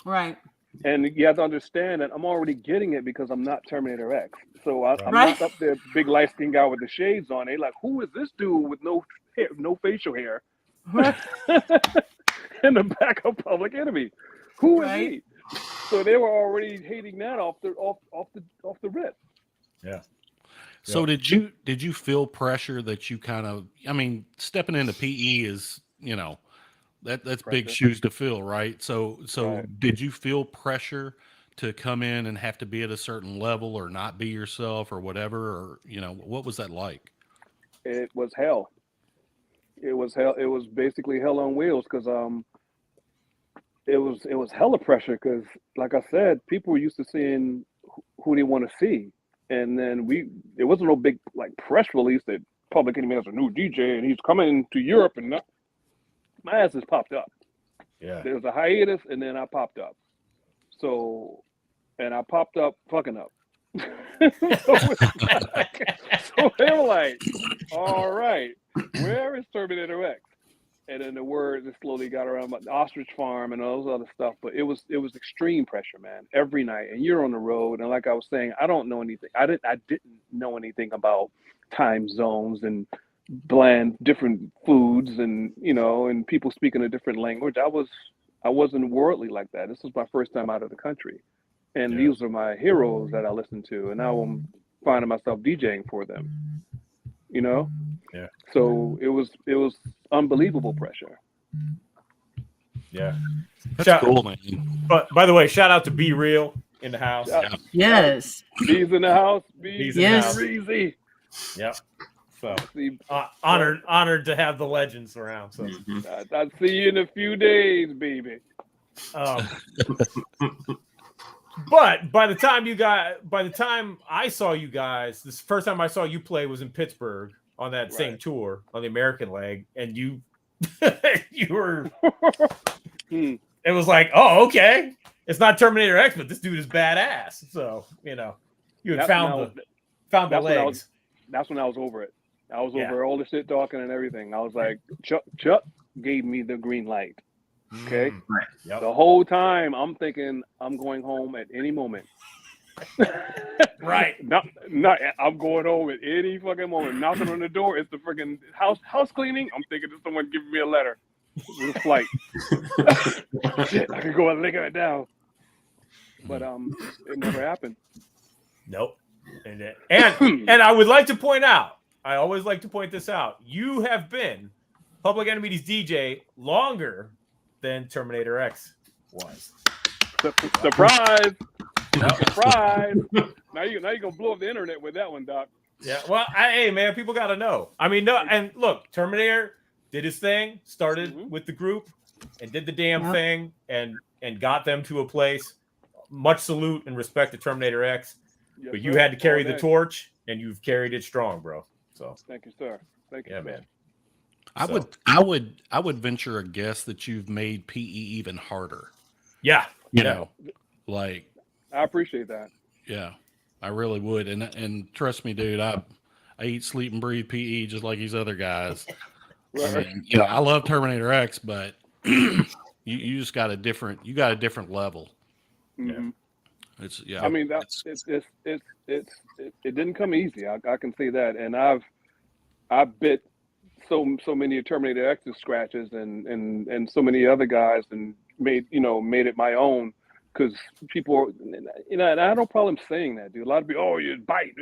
S4: Right.
S1: And you have to understand that I'm already getting it because I'm not Terminator X. So I'm
S4: Right.
S1: not up there, big light skinned guy with the shades on. They like, who is this dude with no hair, no facial hair?
S4: Right.
S1: In the back of Public Enemy. Who is
S4: Right.
S1: he? So they were already hating that off the rip.
S2: Yeah.
S3: So did you feel pressure that you kind of, I mean, stepping into PE is, that's big shoes to fill, right? So
S1: Right.
S3: Did you feel pressure to come in and have to be at a certain level or not be yourself or whatever, or, what was that like?
S1: It was hell. It was hell. It was basically hell on wheels because it was hella pressure because, like I said, people were used to seeing who they want to see, and then there wasn't no big like press release that Public Enemy has a new DJ and he's coming to Europe, and my ass just popped up.
S2: Yeah.
S1: There was a hiatus, and then I popped up. So, and I popped up fucking up. So they were like, all right, where is Terminator X? And then the word just slowly got around about the ostrich farm and all those other stuff. But it was extreme pressure, man, every night. And you're on the road. And like I was saying, I don't know anything. I didn't know anything about time zones and different foods and, and people speaking a different language. I wasn't worldly like that. This was my first time out of the country. And these are my heroes that I listened to. And now I'm finding myself DJing for them,
S2: Yeah.
S1: So it was unbelievable pressure.
S2: Yeah.
S3: That's cool, man.
S2: But by the way, shout out to Be Real in the house.
S1: Yeah.
S4: Yes.
S1: Bees in the house. Bees
S4: Yes.
S1: in the house. Easy.
S2: Yep. So
S1: See,
S2: honored to have the legends around. So
S1: I'll see you in a few days, baby.
S2: But by the time I saw you guys, this first time I saw you play was in Pittsburgh on that same tour on the American leg, and you were it was like, oh, okay, it's not Terminator X, but this dude is badass. So you had found the legs.
S1: That's when I was over it. I was over all the shit talking and everything. I was like, Chuck gave me the green light. Okay.
S5: Right.
S2: Yep.
S1: The whole time I'm thinking I'm going home at any moment.
S2: Right.
S1: Not I'm going home at any fucking moment. Knocking on the door. It's the freaking house cleaning. I'm thinking it's someone giving me a letter. It's a flight. Shit, I could go and lick it down. But it never happened.
S2: Nope. And I would like to point out, I always like to point this out, you have been Public Enemy's DJ longer than Terminator X was.
S1: Surprise! Surprise! Now you're gonna blow up the internet with that one, Doc.
S2: Yeah. Well, hey man, people got to know. I mean, no, and look, Terminator did his thing, started with the group, and did the damn thing, and got them to a place. Much salute and respect to Terminator X, but you had to carry the torch, and you've carried it strong, bro. So
S1: thank you, sir. Thank you,
S2: yeah, man.
S3: I would venture a guess that you've made PE even harder.
S2: Yeah.
S3: You know, like
S1: I appreciate that.
S3: Yeah, I really would. And trust me, dude, I eat, sleep, and breathe PE just like these other guys.
S1: Right.
S3: I mean, I love Terminator X, but You just got a different level.
S1: Mhm.
S3: It's yeah.
S1: I mean, it didn't come easy. I can say that, and I bit so many Terminator X's scratches and so many other guys and made it my own because people, and I have no problem saying that, dude. A lot of people, oh, you bite.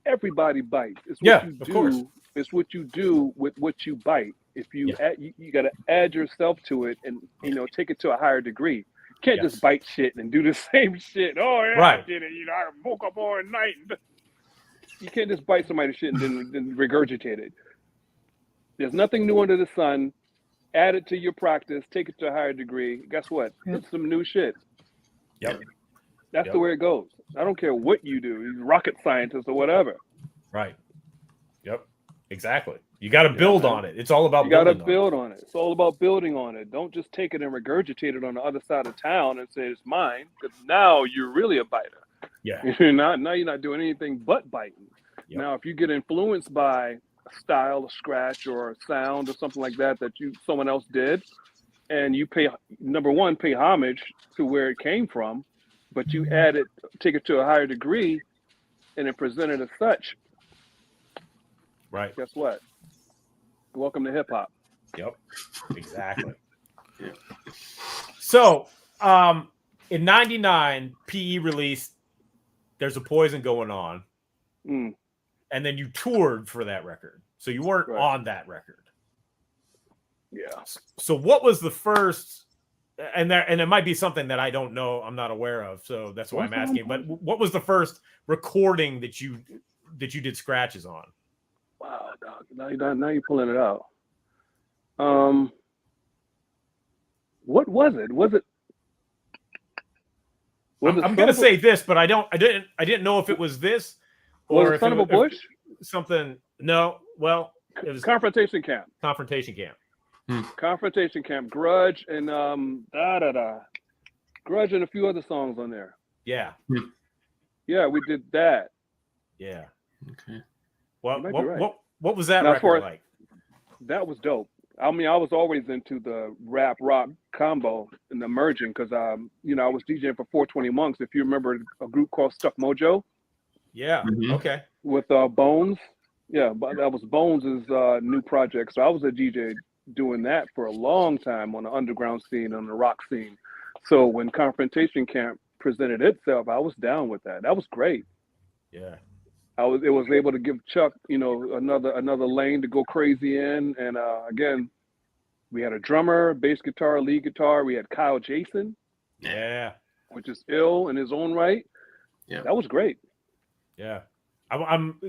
S1: Everybody bites. It's what you
S2: of
S1: do.
S2: course.
S1: It's what you do with what you bite. If you add, you got to add yourself to it and take it to a higher degree. You can't just bite shit and do the same shit. Oh yeah,
S2: Right.
S1: I did it. I woke up all night. You can't just bite somebody's shit and then regurgitate it. There's nothing new under the sun. Add it to your practice. Take it to a higher degree. Guess what?
S4: Yep.
S1: It's some new shit.
S2: Yep.
S1: That's the way it goes. I don't care what you do. You're a rocket scientist or whatever.
S2: Right. Yep. Exactly. You got to build on it. It's all about
S1: you got to
S2: building
S1: build on it. It's all about building on it. Don't just take it and regurgitate it on the other side of town and say it's mine. Because now you're really a biter.
S2: Yeah.
S1: Now you're not doing anything but biting.
S2: Yep.
S1: Now, if you get influenced by a style, a scratch, or a sound, or something like that someone else did, and you pay homage to where it came from, but you take it to a higher degree, and then present it as such.
S2: Right.
S1: Guess what? Welcome to hip hop.
S2: Yep. Exactly.
S5: Yeah.
S2: So, in '99, PE released "There's a Poison Going On,"
S1: Mm.
S2: and then you toured for that record, so you weren't on that record.
S1: Yeah.
S2: So, what was the first? And it might be something that I don't know, I'm not aware of, so that's why I'm asking. But what was the first recording that you did scratches on?
S1: Wow, dog. Now you're pulling it out. What was it?
S2: I'm gonna say this, but I didn't know if it was this or
S1: was it Son of a Bush?
S2: Something. No, well, it was
S1: Confrontation Camp.
S2: Confrontation Camp.
S1: Confrontation Camp, Grudge, and Grudge, and a few other songs on there.
S2: Yeah.
S1: Yeah, we did that.
S2: Yeah.
S5: Okay.
S2: What was that
S1: Now,
S2: record like?
S1: That was dope. I mean, I was always into the rap rock combo and the merging because I was DJing for 420 Monks. If you remember a group called Stuck Mojo.
S2: Yeah.
S5: Mhm.
S2: Okay.
S1: With Bones. Yeah, but that was Bones' new project. So I was a DJ doing that for a long time on the underground scene, on the rock scene. So when Confrontation Camp presented itself, I was down with that. That was great.
S2: Yeah.
S1: It was able to give Chuck, another lane to go crazy in. And again, we had a drummer, bass guitar, lead guitar. We had Kyle Jason.
S2: Yeah.
S1: Which is ill in his own right.
S5: Yeah.
S1: That was great.
S2: Yeah. I'm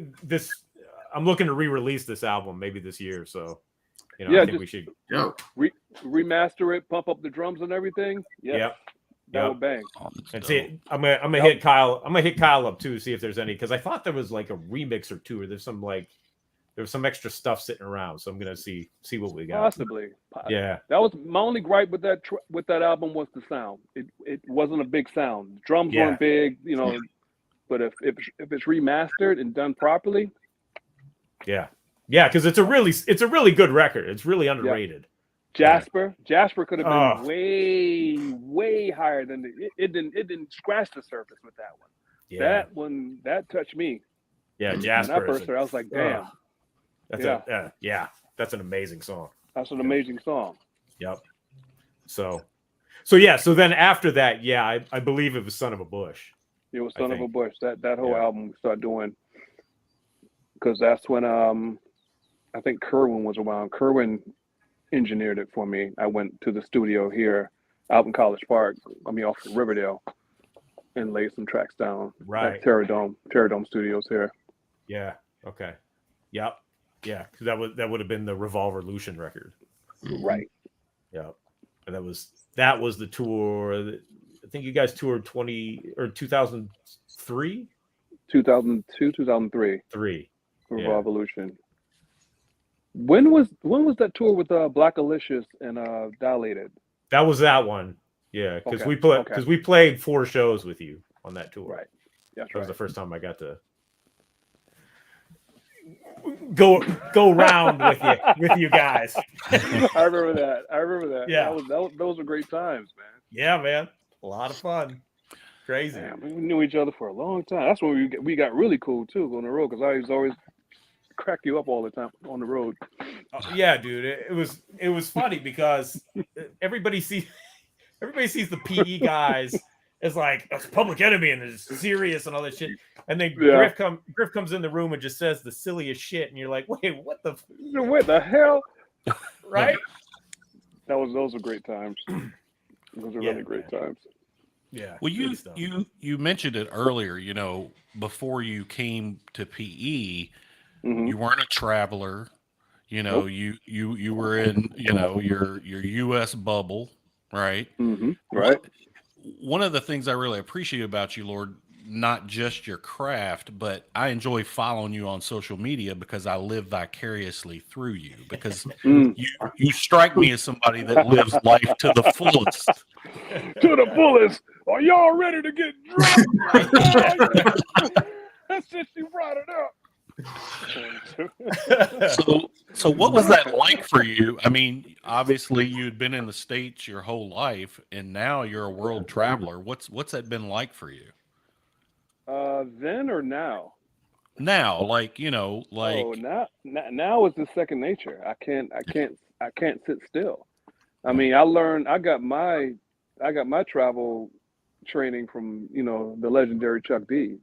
S2: looking to re-release this album maybe this year, so I think we should
S1: remaster it, pump up the drums and everything. Yeah. That would bang.
S2: And see, I'm gonna hit Kyle. I'm gonna hit Kyle up too, see if there's any, because I thought there was like a remix or two, or there was some extra stuff sitting around. So I'm gonna see what we got.
S1: Possibly.
S2: Yeah.
S1: That was my only gripe with that album was the sound. It wasn't a big sound. Drums weren't big, but if it's remastered and done properly.
S2: Yeah, because it's a really good record. It's really underrated.
S1: Jasper could have been way higher than it didn't scratch the surface with that one.
S2: Yeah.
S1: That touched me.
S2: Yeah, Jasper.
S1: When I first heard, I was like, damn.
S2: That's an amazing song.
S1: That's an amazing song.
S2: Yep. So then after that, I believe it was Son of a Bush.
S1: It was Son of a Bush. That whole album we started doing, because that's when I think Kerwin was around. Kerwin engineered it for me. I went to the studio here out in College Park, off of Riverdale, and laid some tracks down.
S2: Right.
S1: At Terradome Studios here.
S2: Yeah. Okay. Yep. Yeah. Because that would have been the Revolverlution record.
S1: Right.
S2: Yep. And that was the tour. I think you guys toured 2003?
S1: 2002, 2003.
S2: 3.
S1: Revolution. When was that tour with Black Alicious and Dilated?
S2: That was that one. Yeah, because we played 4 shows with you on that tour.
S1: Right. That's
S2: that was the first time I got to. go round with you guys.
S1: I remember that.
S2: Yeah.
S1: Those were great times, man.
S2: Yeah, man. A lot of fun. Crazy.
S1: Damn, we knew each other for a long time. That's when we got really cool too on the road, because I was always crack you up all the time on the road.
S2: Yeah, dude. It was funny because everybody sees the PE guys as like a Public Enemy and they're serious and all that shit. And then
S1: Yeah.
S2: Griff comes in the room and just says the silliest shit, and you're like, wait, what the
S1: hell?
S2: Right?
S1: Those were great times. Those are really great times.
S2: Yeah.
S3: Well, you mentioned it earlier. You know, before you came to PE,
S1: Mm-hmm.
S3: you weren't a traveler. You know,
S1: Nope.
S3: you were in, you know, your U.S. bubble, right?
S1: Mm-hmm. Right.
S3: One of the things I really appreciate about you, Lord, not just your craft, but I enjoy following you on social media because I live vicariously through you. Because you strike me as somebody that lives life to the fullest.
S1: To the fullest. Are y'all ready to get drunk? That's since you brought it up.
S3: So what was that like for you? I mean, obviously you'd been in the States your whole life, and now you're a world traveler. What's that been like for you?
S1: Then or now?
S3: Now, like, you know, like
S1: now it's just second nature. I can't sit still. I mean, I got my travel training from, you know, the legendary Chuck D.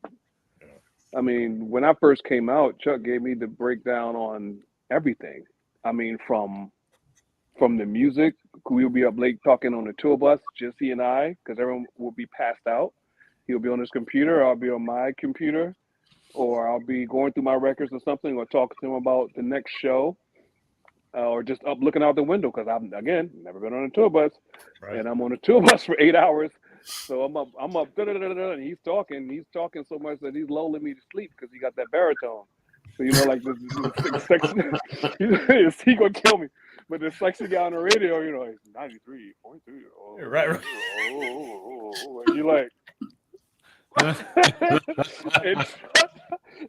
S1: I mean, when I first came out, Chuck gave me the breakdown on everything. I mean, from the music, we would be up late talking on the tour bus, just he and I, because everyone would be passed out. He'll be on his computer, I'll be on my computer, or I'll be going through my records or something, or talking to him about the next show, or just up looking out the window, because I've, again, never been on a tour bus, and I'm on a tour bus for 8 hours. So I'm up, and he's talking so much that he's lulling me to sleep because he got that baritone. So, you know, like the section, he gonna kill me. But the sexy guy on the radio, you know, it's 93.3. Oh,
S2: Right.
S1: And you like,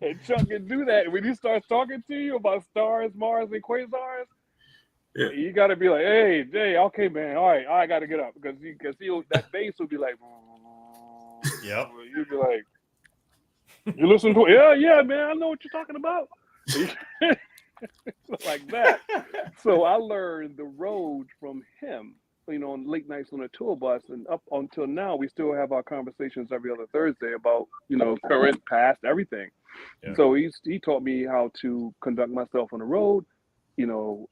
S1: and Chuck can do that. When he starts talking to you about stars, Mars, and quasars, you got to be like, hey, okay, man, all right, I got to get up because that bass will be like,
S2: yep.
S1: You'd be like, you listen to it? Yeah, man, I know what you're talking about. Like that. So I learned the road from him, you know, on late nights on a tour bus, and up until now, we still have our conversations every other Thursday about, you know, current, past, everything. Yeah. So he taught me how to conduct myself on the road, you know,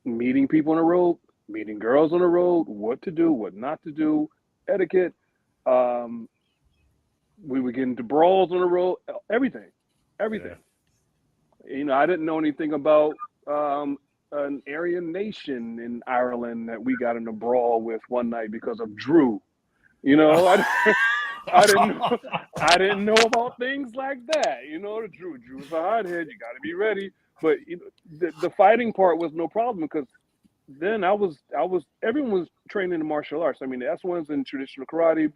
S1: meeting people on the road, meeting girls on the road, what to do, what not to do, etiquette. We would get into brawls on the road, everything. Yeah. You know, I didn't know anything about an Aryan nation in Ireland that we got in a brawl with one night because of Drew. You know, I didn't know about things like that. You know, Drew's a hothead. You got to be ready. But you know, the fighting part was no problem because then everyone was trained in the martial arts. I mean, the S1's in traditional karate,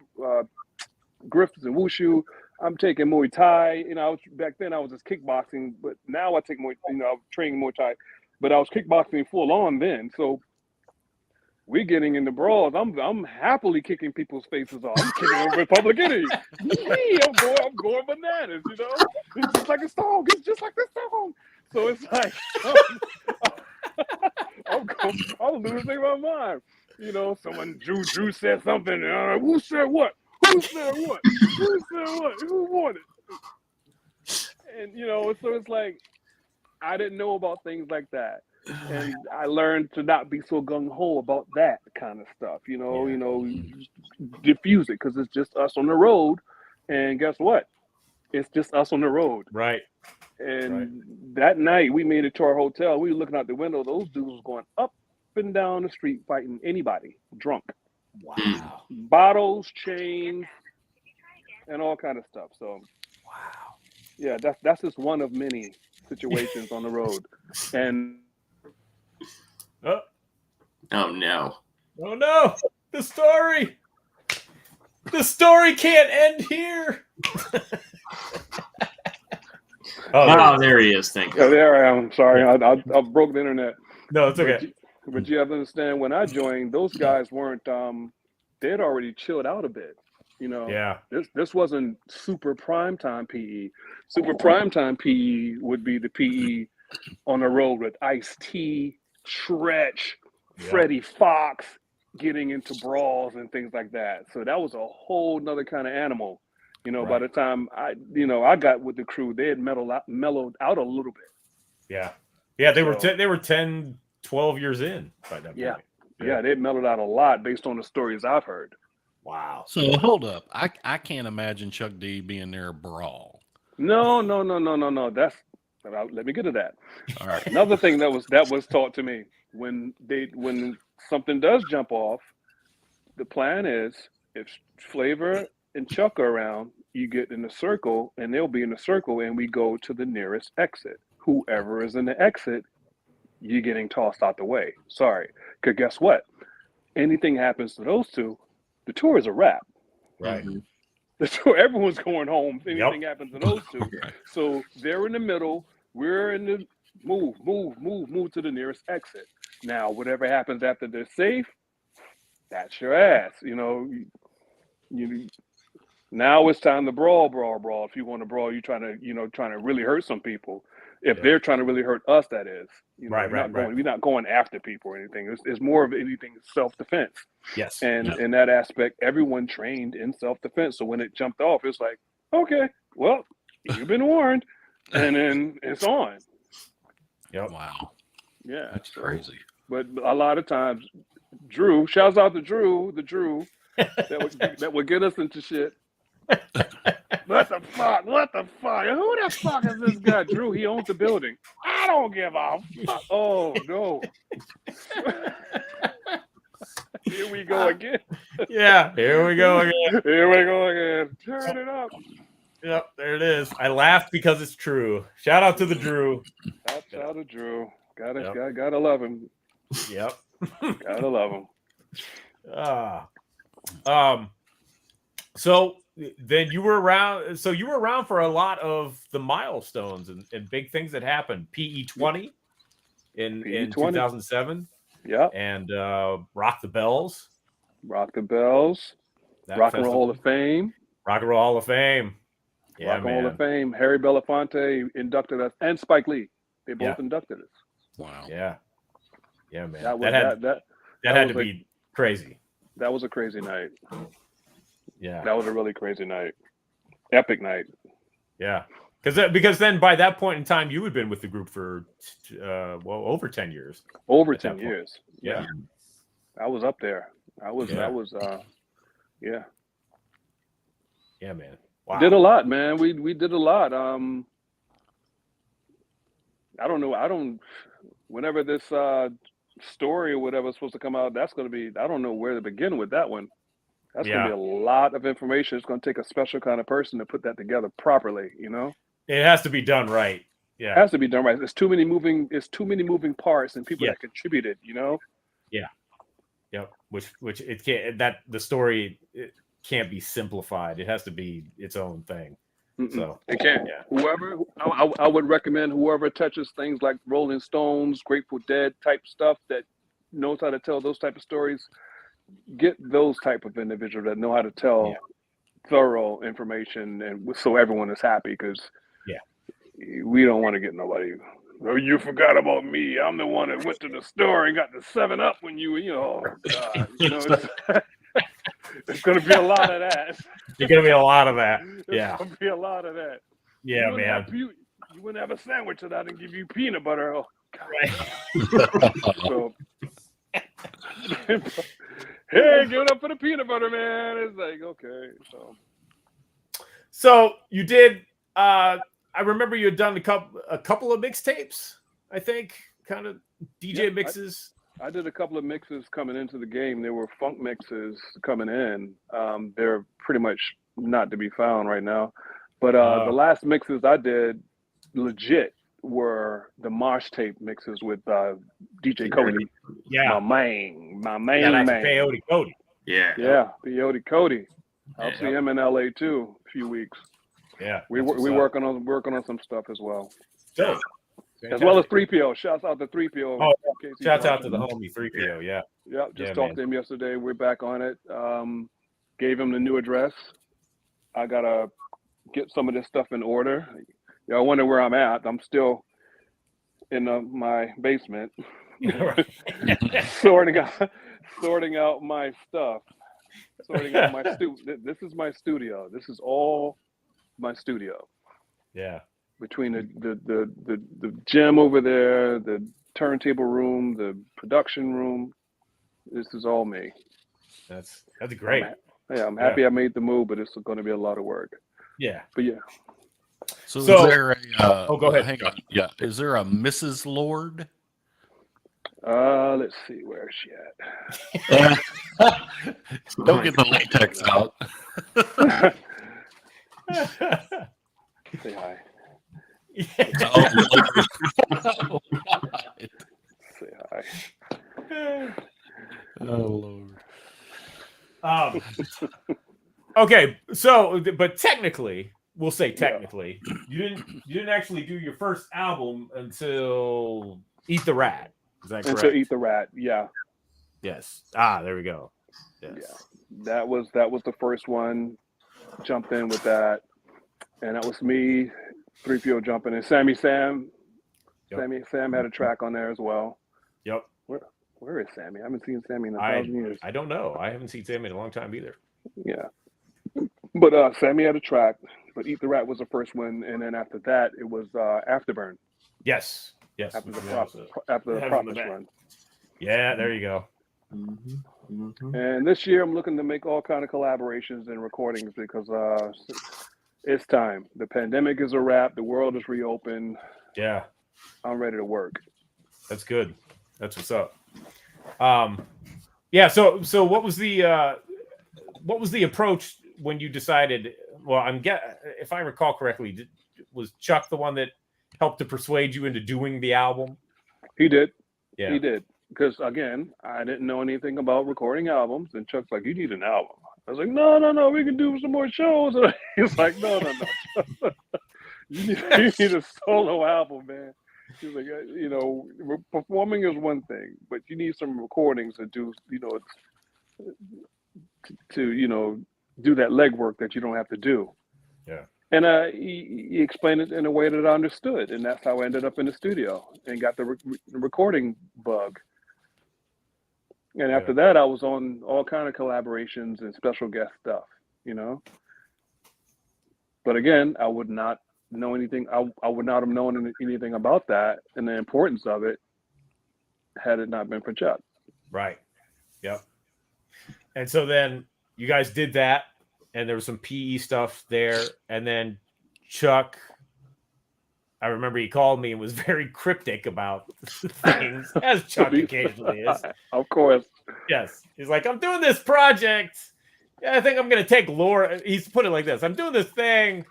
S1: Griffiths and Wushu. I'm taking Muay Thai. You know, back then I was just kickboxing, but now I take Muay. You know, I'm training Muay Thai, but I was kickboxing full on then. So we're getting into brawls. I'm happily kicking people's faces off. I'm kicking over with Public Enemy. I'm going bananas. You know, it's just like a song. It's just like this song. So it's like I'm losing my mind. You know, Drew said something. Who said what? Who said what? Who said what? Who won it? And you know, so it's like I didn't know about things like that, and I learned to not be so gung ho about that kind of stuff. You know, diffuse it because it's just us on the road, and guess what? It's just us on the road.
S2: Right.
S1: And that night we made it to our hotel. We were looking out the window. Those dudes was going up and down the street fighting anybody drunk.
S2: Wow.
S1: Bottles, chains, and all kind of stuff. So,
S2: wow.
S1: Yeah, that's just one of many situations on the road. And
S5: oh no,
S2: the story can't end here.
S5: Oh, there he is. Thank
S1: Yeah,
S5: you.
S1: there I am. Sorry, I broke the internet.
S2: No, it's
S1: But
S2: okay.
S1: but you have to understand, when I joined, those guys weren't. They had already chilled out a bit. You know,
S2: Yeah.
S1: this wasn't super prime time PE. Super prime time PE would be the PE on the road with Ice-T, Tretch,
S2: Yep.
S1: Freddie Fox, getting into brawls and things like that. So that was a whole nother kind of animal. You know, by
S2: Right.
S1: the time I got with the crew, they had mellowed out a little bit.
S2: Yeah. Yeah, they were
S1: So-
S2: they were 10, 12 years in by that
S1: Yeah.
S2: point.
S1: Yeah, they mellowed out a lot based on the stories I've heard.
S2: Wow.
S3: So hold up. I can't imagine Chuck D being there a brawl.
S1: No. That's let me get to that.
S3: All right.
S1: Another thing that was taught to me when something does jump off, the plan is if Flavor and Chuck are around, you get in a circle and they'll be in a circle and we go to the nearest exit. Whoever is in the exit, you're getting tossed out the way. Sorry. Because guess what? Anything happens to those two, the tour is a wrap.
S2: Right.
S5: Mhm.
S1: The tour, everyone's going home. If anything
S2: Yep.
S1: happens to those two.
S3: Right.
S1: So they're in the middle. We're in the move to the nearest exit. Now, whatever happens after they're safe, that's your ass. You know, you now it's time to brawl. If you want to brawl, you're trying to really hurt some people. If
S2: Yeah.
S1: they're trying to really hurt us, that is. You know,
S2: Right,
S1: we're not going after people or anything. It's more of anything self-defense.
S2: Yes.
S1: And
S3: Yeah.
S1: in that aspect, everyone trained in self-defense. So when it jumped off, it's like, okay, well, you've been warned, and then it's on.
S2: Yep.
S3: Wow.
S1: Yeah,
S3: That's
S1: so-
S3: crazy.
S1: But a lot of times, Drew, shouts out to Drew, that would get us into shit. What the fuck? Who the fuck is this guy? Drew, he owns the building. I don't give a fuck. Oh, no. Here we go again.
S2: Yeah. Here we go again.
S1: Here we go again. Turn it up.
S2: Yep. There it is. I laughed because it's true. Shout out to the Drew.
S1: Shout out to Drew. Gotta
S2: Yep.
S1: love him.
S2: Yep.
S1: Gotta love him.
S2: So then you were around. So you were around for a lot of the milestones and big things that happened. PE 20 in
S1: PE 20.
S2: 2007,
S1: Yeah.
S2: and Rock the Bells,
S1: Rock the Bells.
S2: that
S1: Rock and Roll
S2: festival.
S1: Hall of Fame.
S2: Rock and Roll Hall of Fame. Yeah,
S1: Rock and Roll Hall of
S2: man.
S1: Fame. Harry Belafonte inducted us, and Spike Lee. They both
S2: Yeah.
S1: inducted us.
S3: Wow.
S2: Yeah, yeah, man.
S1: That was
S2: that had to be crazy.
S1: that was a crazy night.
S2: Yeah,
S1: That was a really crazy night. Epic night.
S2: yeah. Because then by that point in time, you had been with the group for over 10 years.
S1: Over
S2: At that
S1: 10
S2: point.
S1: years.
S2: Yeah.
S1: I was up there. I was yeah.
S2: Yeah, man. Wow.
S1: Did a lot, man. We did a lot. I don't know. Whenever this story or whatever is supposed to come out, that's going to be, I don't know where to begin with that one. That's going to be a lot of information. It's going to take a special kind of person to put that together properly, you know?
S2: It has to be done right. Yeah.
S1: It has to be done right. It's too many moving parts and people that contributed, you know?
S2: Yep. Which it can't, that the story it can't be simplified. It has to be its own thing. So
S1: it can't.
S2: Yeah.
S1: Whoever I would recommend whoever touches things like Rolling Stones, Grateful Dead type stuff that knows how to tell those type of stories, get those type of individuals that know how to tell thorough information, and so everyone is happy, because we don't want to get nobody. Oh, you forgot about me. I'm the one that went to the store and got the 7-Up when you know. Oh God, you know, it's going to be a lot of that.
S2: There's gonna be a lot of that.
S1: There's
S2: Yeah.
S1: going to be a lot of that.
S2: Yeah,
S1: you
S2: man.
S1: You wouldn't have a sandwich that I didn't give you peanut butter. Oh, so, hey, give it up for the peanut butter, man. It's like, okay.
S2: So you did. I remember you had done a couple of mixtapes. I think kind of DJ mixes.
S1: I did a couple of mixes coming into the game. They were funk mixes coming in. They're pretty much not to be found right now. But the last mixes I did legit were the Marsh tape mixes with DJ Cody.
S2: Yeah.
S1: My main man.
S2: Peyote Cody.
S5: Yeah.
S1: Yeah, Peyote Cody. I'll see him in LA too, a few weeks.
S2: Yeah.
S1: We working on some stuff as well.
S2: Dope.
S1: As well as 3PO. Shouts out to 3PO.
S2: Oh, shouts out to the homie 3PO. Yeah.
S1: Yeah, just talked to him yesterday. We're back on it. Gave him the new address. I gotta get some of this stuff in order. I wonder where I'm at. I'm still in my basement, sorting out my stuff, sorting out my This is my studio. This is all my studio.
S2: Yeah.
S1: Between the gym over there, the turntable room, the production room, this is all me.
S2: That's great.
S1: I'm happy I made the move, but it's going to be a lot of work.
S2: Yeah.
S1: But yeah.
S3: So is there a
S2: go ahead.
S3: Hang on. Yeah. Is there a Mrs. Lord?
S1: Let's see, where is she at?
S3: Don't get the latex out.
S1: Say hi.
S3: Oh,
S1: Say hi.
S3: oh Lord.
S2: Okay, so but technically, we'll say technically, you didn't actually do your first album until Eat the Rat. Is that correct?
S1: Until Eat the Rat, yeah.
S2: Yes. There we go. Yes.
S1: Yeah. That was the first one. Jumped in with that. And that was me, 3PO jumping in. Sam had a track on there as well.
S2: Yep.
S1: Where is Sammy? I haven't seen Sammy in 1,000 years.
S2: I don't know. I haven't seen Sammy in a long time either.
S1: Yeah. But Sammy had a track, but Eat the Rat was the first one, and then after that it was Afterburn.
S2: Yes.
S1: After the Prophets run.
S2: Yeah, there you go.
S5: Mm-hmm. Mm-hmm.
S1: And this year I'm looking to make all kind of collaborations and recordings because it's time. The pandemic is a wrap. The world is reopened.
S2: Yeah.
S1: I'm ready to work.
S2: That's good. That's what's up. Yeah. So what was the approach when you decided? Well, if I recall correctly, was Chuck the one that helped to persuade you into doing the album?
S1: He did.
S2: Yeah.
S1: He did. Because again, I didn't know anything about recording albums, and Chuck's like, "You need an album." I was like, "No, we can do some more shows." And he's like, "No. you need a solo album, man." He's like, performing is one thing, but you need some recordings to do, do that legwork that you don't have to do.
S2: Yeah.
S1: And he explained it in a way that I understood, and that's how I ended up in the studio and got the recording bug. And after that, I was on all kind of collaborations and special guest stuff, But again, I would not know anything. I would not have known anything about that and the importance of it had it not been for Chuck.
S2: Right. Yep. And so then you guys did that, and there was some PE stuff there, and then Chuck, I remember he called me and was very cryptic about things, as Chuck occasionally is.
S1: Of course.
S2: Yes. He's like, I'm doing this project. Yeah, I think I'm going to take Laura. He's put it like this. I'm doing this thing,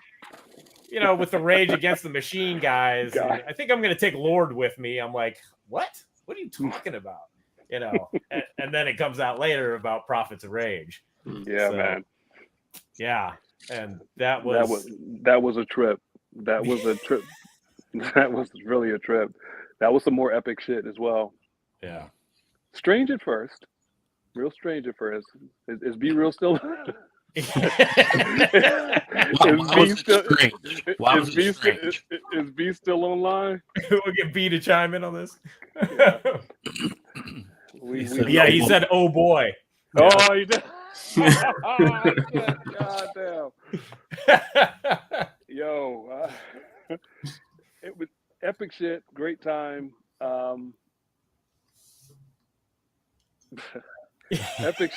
S2: with the Rage Against the Machine guys. I think I'm going to take Lord with me. I'm like, what? What are you talking about? And then it comes out later about Prophets of Rage.
S1: Yeah, man.
S2: Yeah. And that was a trip. That was a trip. That was really a trip. That was some more epic shit as well. Yeah.
S1: Strange at first. Real strange at first. Is B Real still? Is B still online?
S2: We'll get B to chime in on this.
S1: Yeah.
S2: He said, "Oh boy."
S1: Oh, he did. God damn. Yo, it was epic shit. Great time. Epic.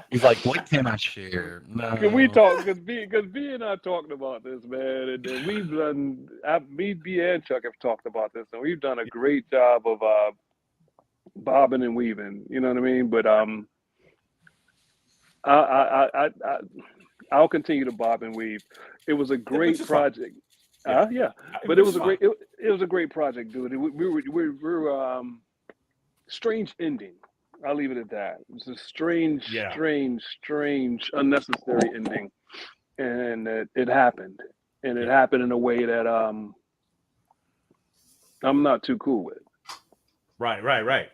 S3: He's like, what can I share? No.
S1: Can we talk? Because B and I talked about this, man, and we've done. Me, B, and Chuck have talked about this, and we've done a great job of bobbing and weaving. You know what I mean? But I'll continue to bob and weave. It was a great project. Yeah, but it was a great project, dude. We're strange ending. I'll leave it at that. It's a strange,
S2: Yeah.
S1: strange, unnecessary ending, and it happened, and it happened in a way that I'm not too cool with.
S2: Right.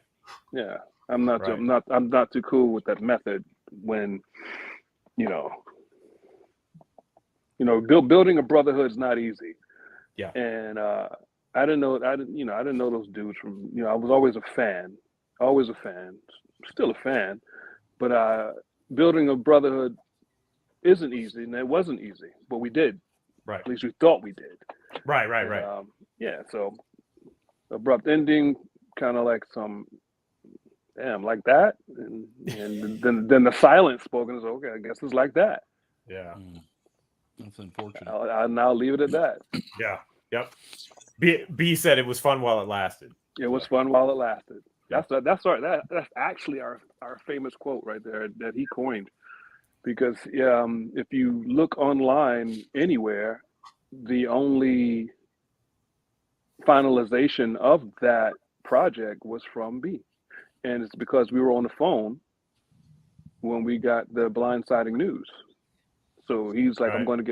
S1: Yeah, I'm not.
S2: Right.
S1: I'm not too cool with that method when you know. Building a brotherhood is not easy.
S2: Yeah.
S1: And I didn't know those dudes from. I was always a fan, still a fan. But building a brotherhood isn't easy, and it wasn't easy. But we did.
S2: Right.
S1: At least we thought we did.
S2: Right.
S1: And, yeah. So abrupt ending, kind of like some. Damn, like that, and then the silence spoken is okay. I guess it's like that.
S2: Yeah.
S3: That's unfortunate.
S1: I'll now leave it at that.
S2: Yeah. Yep. B said it was fun while it lasted.
S1: It was fun while it lasted.
S2: Yeah.
S1: That's actually our famous quote right there that he coined. Because if you look online anywhere, the only finalization of that project was from B, and it's because we were on the phone when we got the blindsiding news. So he's like,
S2: Right.
S1: I'm going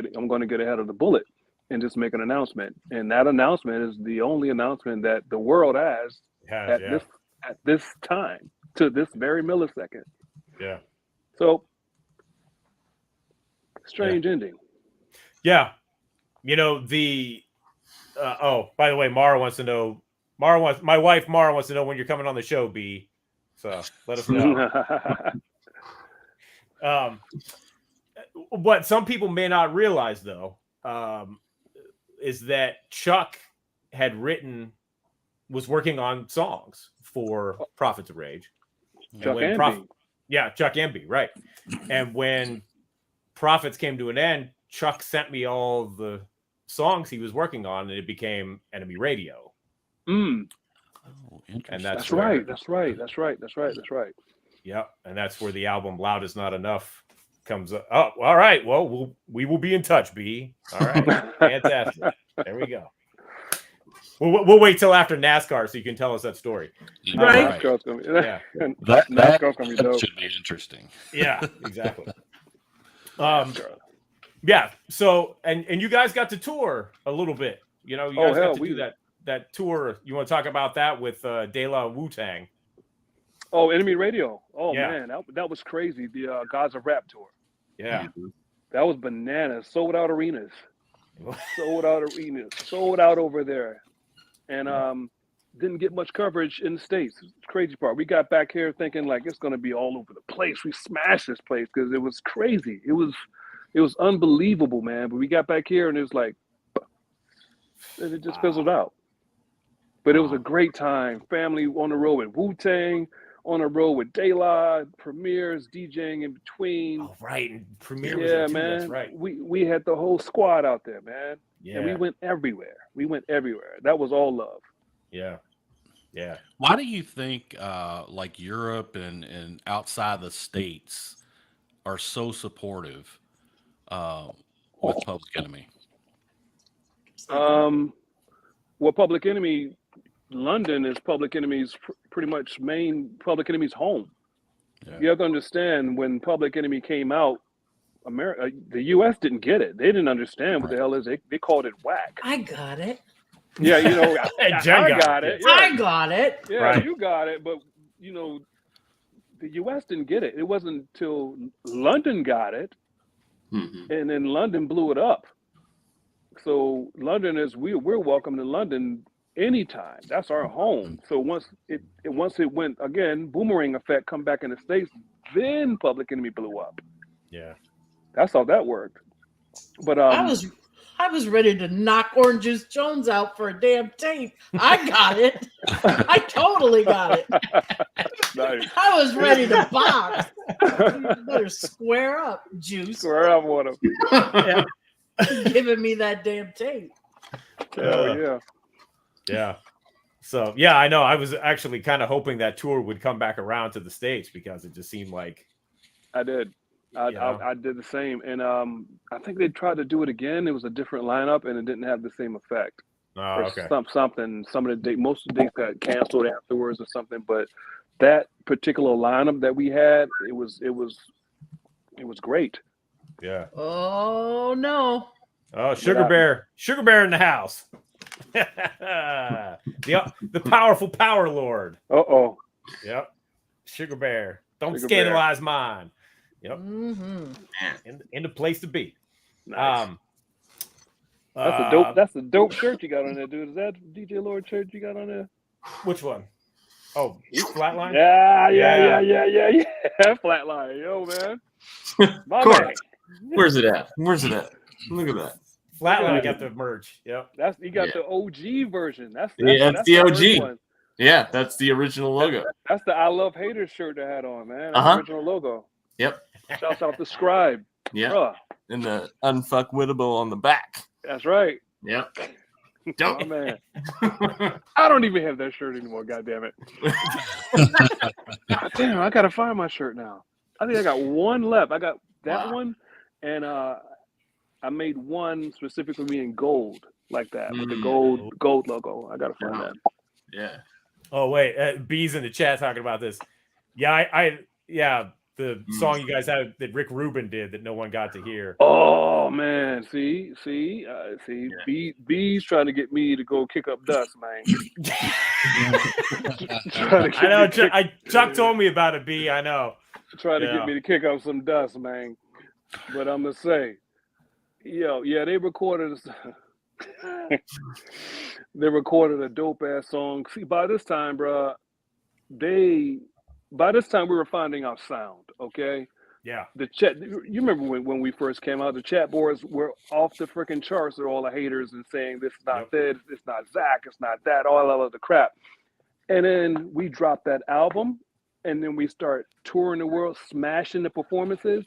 S1: to get ahead of the bullet and just make an announcement. And that announcement is the only announcement that the world has at this time, to this very millisecond.
S2: Yeah.
S1: So strange ending.
S2: Yeah. The by the way, Mara wants to know. My wife Mara wants to know when you're coming on the show, B. So let us know. What some people may not realize, though, is that Chuck was working on songs for Prophets of Rage.
S1: Chuck and B.
S2: Chuck and B, right. And when Prophets came to an end, Chuck sent me all the songs he was working on, and it became Enemy Radio.
S1: Mm.
S3: Oh, interesting.
S1: And that's right.
S2: Yep, and that's where the album "Loud Is Not Enough" comes up. Oh, all right. Well, we will be in touch, B. All right, fantastic. There we go. We'll wait till after NASCAR so you can tell us that story.
S4: Right.
S1: NASCAR's gonna be,
S2: Yeah,
S1: NASCAR's gonna be dope.
S3: Should be interesting.
S2: yeah, exactly. Yeah. So, and you guys got to tour a little bit. You guys got to do that tour. You want to talk about that with De La Wu-Tang?
S1: Oh, Enemy Radio. Oh
S2: Yeah.
S1: man, that was crazy. The Gods of Rap tour.
S2: Yeah.
S1: That was bananas. Sold out arenas. Sold out over there. And didn't get much coverage in the States. It's the crazy part. We got back here thinking like it's gonna be all over the place. We smashed this place because it was crazy. It was unbelievable, man. But we got back here and it was like it just fizzled out. But it was a great time. Family on the road with Wu-Tang, on the road with De La, premieres, DJing in between.
S2: Oh, right. And Premiere
S1: Yeah,
S2: was
S1: man.
S2: That's right.
S1: We had the whole squad out there, man.
S2: Yeah.
S1: And we went everywhere. That was all love.
S2: Yeah. Yeah.
S3: Why do you think like Europe and outside the States are so supportive with Public Enemy?
S1: Well, Public Enemy, London is Public Enemy's pretty much main Public Enemy's home.
S3: Yeah.
S1: You have to understand when Public Enemy came out, the U.S. didn't get it. They didn't understand what the hell is. They called it whack.
S4: I got it.
S1: Yeah,
S2: Jen
S1: I got it. Yeah.
S4: I got it.
S1: Yeah,
S2: Right.
S1: You got it. But the U.S. didn't get it. It wasn't until London got it, and then London blew it up. So London we're welcome to London anytime. That's our home. So once it went again, boomerang effect, come back in the States, then Public Enemy blew up.
S2: Yeah.
S1: That's how that worked. But
S4: I was ready to knock Orange Juice Jones out for a damn tape. I got it. I totally got it.
S1: Nice.
S4: I was ready to box. You better square up, Juice.
S1: Swear I want him.
S4: Giving me that damn tape.
S1: Hell yeah.
S2: Yeah. So yeah, I know. I was actually kind of hoping that tour would come back around to the States because it just seemed like
S1: I did. I did the same, and I think they tried to do it again. It was a different lineup, and it didn't have the same effect.
S2: Oh,
S1: or
S2: okay.
S1: something. Some of the dates, most of the dates got canceled afterwards or something. But that particular lineup that we had, it was great.
S2: Yeah.
S4: Oh no.
S2: Oh, Sugar Bear in the house. the powerful Power Lord.
S1: Uh-oh.
S2: Yep. Sugar Bear. Don't
S1: Sugar
S2: scandalize mine. Yep.
S4: Mm-hmm.
S2: In the place to be.
S1: Nice. That's a dope shirt you got on there, dude. Is that DJ Lord shirt you got on there?
S2: Which one? Oh, Flatline?
S1: Yeah. Flatline. Yo, man. My man.
S5: Where's it at? Look at that.
S2: Flatline got the merch. Yep.
S1: He got the OG version. That's
S5: the
S1: the
S5: OG.
S1: first one.
S5: Yeah, that's the original logo.
S1: That's the I Love Haters shirt I had on, man. That's the original logo.
S5: Yep.
S1: Shouts out to Scribe.
S5: Yeah.
S1: Bruh.
S5: And the unfuckwittable on the back.
S1: That's right.
S5: Yep.
S1: Oh man. I don't even have that shirt anymore, goddamn it. Damn, I gotta find my shirt now. I think I got one left. I got that one, and I made one specifically me in gold, like that, with the gold logo. I gotta find that.
S5: Yeah.
S2: Oh wait, B's in the chat talking about this. Yeah, the song you guys had that Rick Rubin did that no one got to hear.
S1: Oh man, see, B's trying to get me to go kick up dust, man.
S2: I know. Chuck told me about it. B, I know.
S1: Trying to get me to kick up some dust, man. But I'm gonna say, they recorded. They recorded a dope ass song. See, by this time, bro, we were finding our sound. Okay.
S2: Yeah.
S1: The chat. You remember when we first came out? The chat boards were off the freaking charts. They're all the haters and saying this is not this, it's not Zach, it's not that, all of the crap. And then we dropped that album, and then we start touring the world, smashing the performances,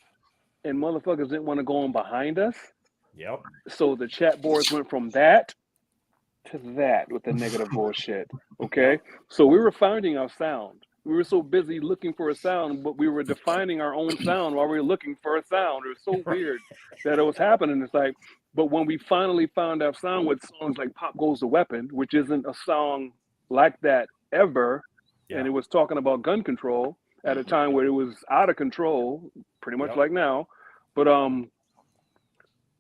S1: and motherfuckers didn't want to go on behind us.
S2: Yep.
S1: So the chat boards went from that to that with the negative bullshit. Okay. So we were finding our sound. We were so busy looking for a sound, but we were defining our own sound while we were looking for a sound. It was so weird that it was happening. It's like, but when we finally found our sound with songs like Pop Goes the Weapon, which isn't a song like that ever, and it was talking about gun control at a time where it was out of control, pretty much like now. But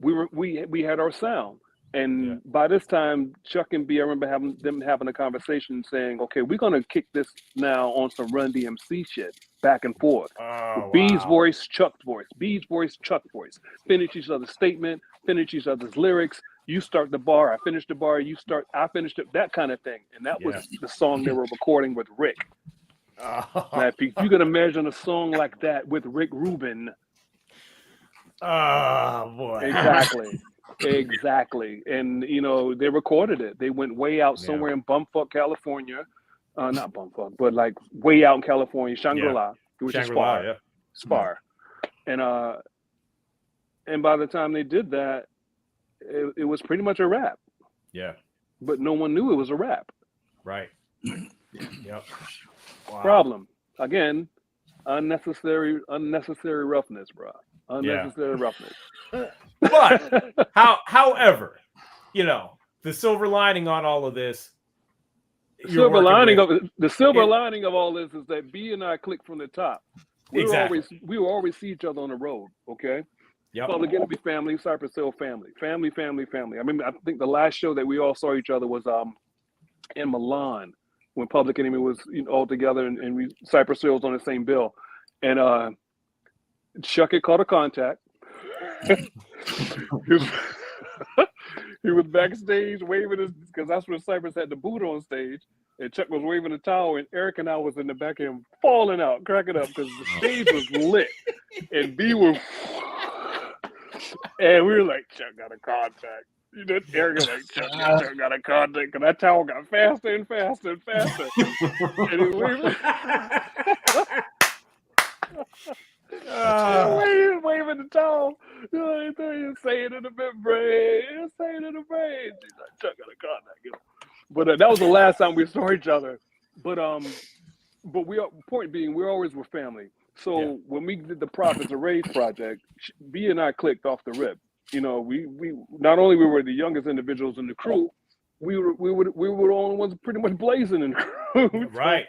S1: we had our sound. And by this time, Chuck and B, I remember having a conversation saying, okay, we're going to kick this now on some Run DMC shit back and forth. B's voice, Chuck's voice, B's voice, Chuck's voice. Finish each other's statement, finish each other's lyrics. You start the bar, I finish the bar, I finished it, that kind of thing. And that was the song they were recording with Rick. Now, if you can imagine a song like that with Rick Rubin.
S2: Oh, boy.
S1: Exactly. And, they recorded it. They went way out somewhere in Bumfuck, California. Not Bumfuck, but like way out in California, Shangri-La. Which is Spar. And by the time they did that, it was pretty much a rap.
S2: Yeah.
S1: But no one knew it was a rap.
S2: Right. Yep. Wow.
S1: Problem. Again, unnecessary roughness, bro. Unnecessary roughness.
S2: But however, the silver lining on all of this.
S1: The silver lining of all this is that B and I click from the top. We will always see each other on the road. Okay.
S2: Yep.
S1: Public Enemy family, Cypress Hill family. I mean, I think the last show that we all saw each other was in Milan when Public Enemy was all together and Cypress Hill was on the same bill, and Chuck had caught a contact. He was backstage waving his, because that's when Cypress had the boot on stage, and Chuck was waving the towel, and Eric and I was in the back of him falling out, cracking up, because the stage was lit, and B was, and we were like, Chuck got a contact. Eric was like, Chuck got a contact, because that towel got faster and faster and faster. And he waving. Waving the towel. You're saying in the membrane. You're saying in the brain. She's like, Chuck got a contact. But that was the last time we saw each other. But point being, we always were family. So when we did the Prophets of Rage project, B and I clicked off the rip. We not only we were the youngest individuals in the crew, we were the only ones pretty much blazing in the crew.
S2: Right.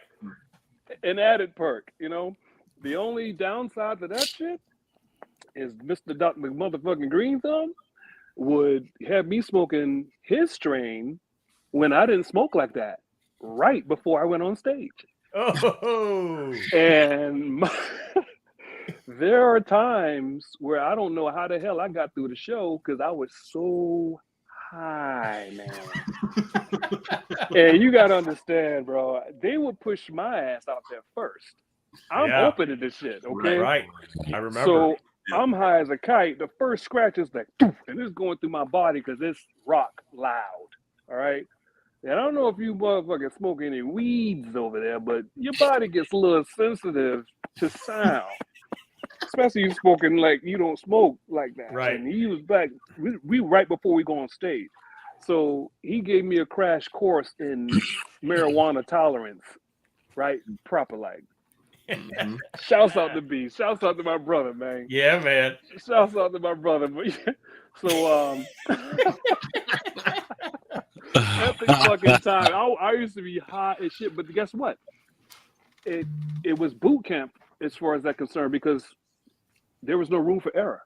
S1: An added perk, you know. The only downside to that shit is Mr. Dr. Motherfucking Green Thumb would have me smoking his strain when I didn't smoke like that right before I went on stage.
S2: Oh.
S1: And there are times where I don't know how the hell I got through the show because I was so high, man. And you gotta understand, bro, they would push my ass out there first. I'm open to this shit, okay?
S2: Right. I remember.
S1: So I'm high as a kite. The first scratch is like, and it's going through my body because it's rock loud. All right. And I don't know if you motherfuckers smoke any weeds over there, but your body gets a little sensitive to sound. Especially you smoking like you don't smoke like that.
S2: Right.
S1: And he was back, we right before we go on stage. So he gave me a crash course in marijuana tolerance, right? Proper like. Shouts out to B. Shouts out to my brother, man.
S2: Yeah, man.
S1: Shouts out to my brother. So epic fucking time. I used to be high as shit, but guess what? It was boot camp as far as that concerned because there was no room for error.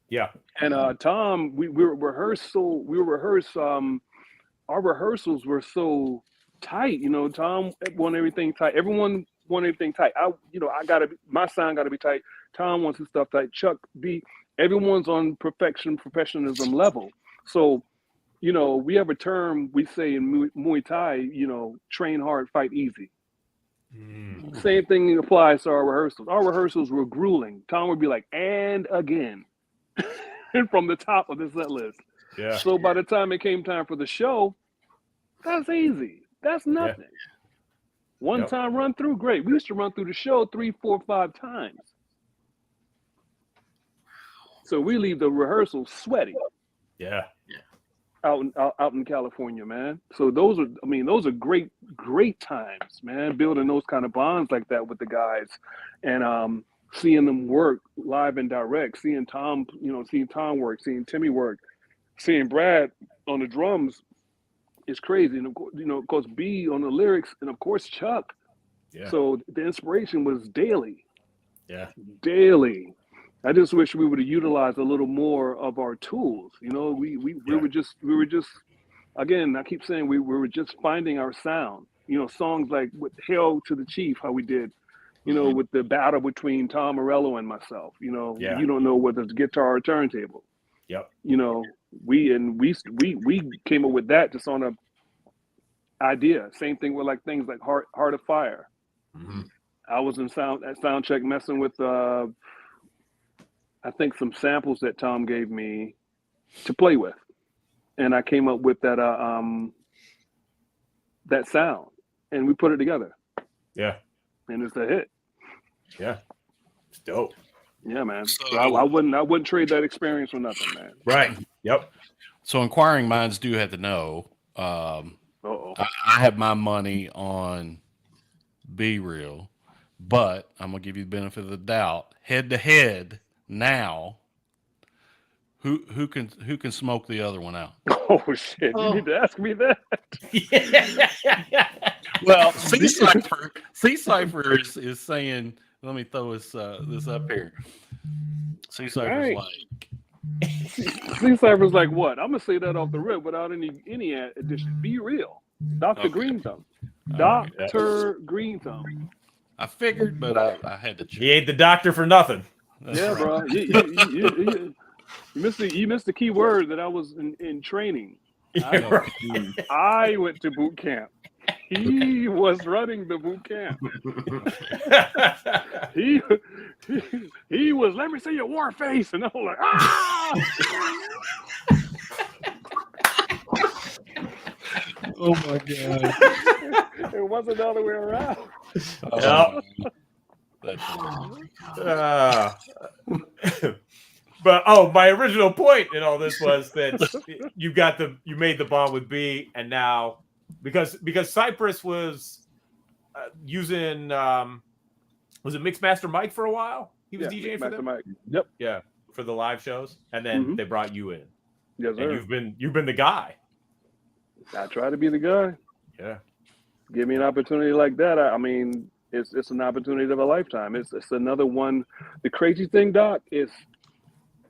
S2: Yeah.
S1: And Tom, we rehearse. Our rehearsals were so tight. You know, Tom wanted everything tight. Everyone wanted everything tight. My sound gotta be tight. Tom wants his stuff tight. Chuck B. Everyone's on professionalism level. So, you know, we have a term we say in Muay Thai. You know, train hard, fight easy. Same thing applies to our rehearsals. Our rehearsals were grueling. Tom would be like, and again, from the top of the set list.
S2: Yeah.
S1: So by the time it came time for the show, that's easy. That's nothing. One time run through, great. We used to run through the show 3, 4, 5 times. So we leave the rehearsal sweaty.
S2: Yeah.
S1: Out in California, man. So those are great times, man. Building those kind of bonds like that with the guys, and seeing them work live and direct. Seeing Tom work, seeing Timmy work, seeing Brad on the drums is crazy. And of course, B on the lyrics, and of course Chuck.
S2: Yeah.
S1: So the inspiration was daily.
S2: Yeah.
S1: Daily. I just wish we would have utilized a little more of our tools. You know, we were just again, I keep saying we were just finding our sound. You know, songs like with Hail to the Chief, how we did, you know, with the battle between Tom Morello and myself. You know, you don't know whether it's guitar or turntable.
S2: Yep.
S1: You know, we came up with that just on a idea. Same thing with like things like Heart of Fire.
S2: Mm-hmm.
S1: I was in sound check messing with I think some samples that Tom gave me to play with, and I came up with that that sound, and we put it together.
S2: Yeah,
S1: and it's a hit.
S2: Yeah, it's dope.
S1: Yeah, man. So I wouldn't trade that experience for nothing, man.
S2: Right. Yep.
S3: So inquiring minds do have to know. I have my money on Be Real, but I'm gonna give you the benefit of the doubt. Head to head. Now, who can smoke the other one out?
S1: Oh shit! You need to ask me that.
S3: Well, C Cypher is saying. Let me throw this up here. C Cypher's like.
S1: C Cypher's like what? I'm gonna say that off the rip without any addition. Be Real, Dr. Green Thumb, Dr. Green Thumb.
S3: I figured, but I had to.
S2: He ain't the doctor for nothing.
S3: That's
S1: yeah,
S3: right.
S1: Bro. You missed the key word that I was in training. I went to boot camp. He was running the boot camp. he was. Let me see your war face, and I was like, ah.
S3: Oh my god!
S1: It wasn't the other way around.
S2: But my original point in all this was that you made the bond with B, and now because Cypress was using was it Mixmaster Mike for a while? He was DJing for them.
S1: Mike. Yep.
S2: Yeah, for the live shows, and then they brought you in.
S1: Yes, sir.
S2: And you've been the guy.
S1: I try to be the guy.
S2: Yeah.
S1: Give me an opportunity like that. I mean, it's an opportunity of a lifetime. It's another one. The crazy thing, Doc, is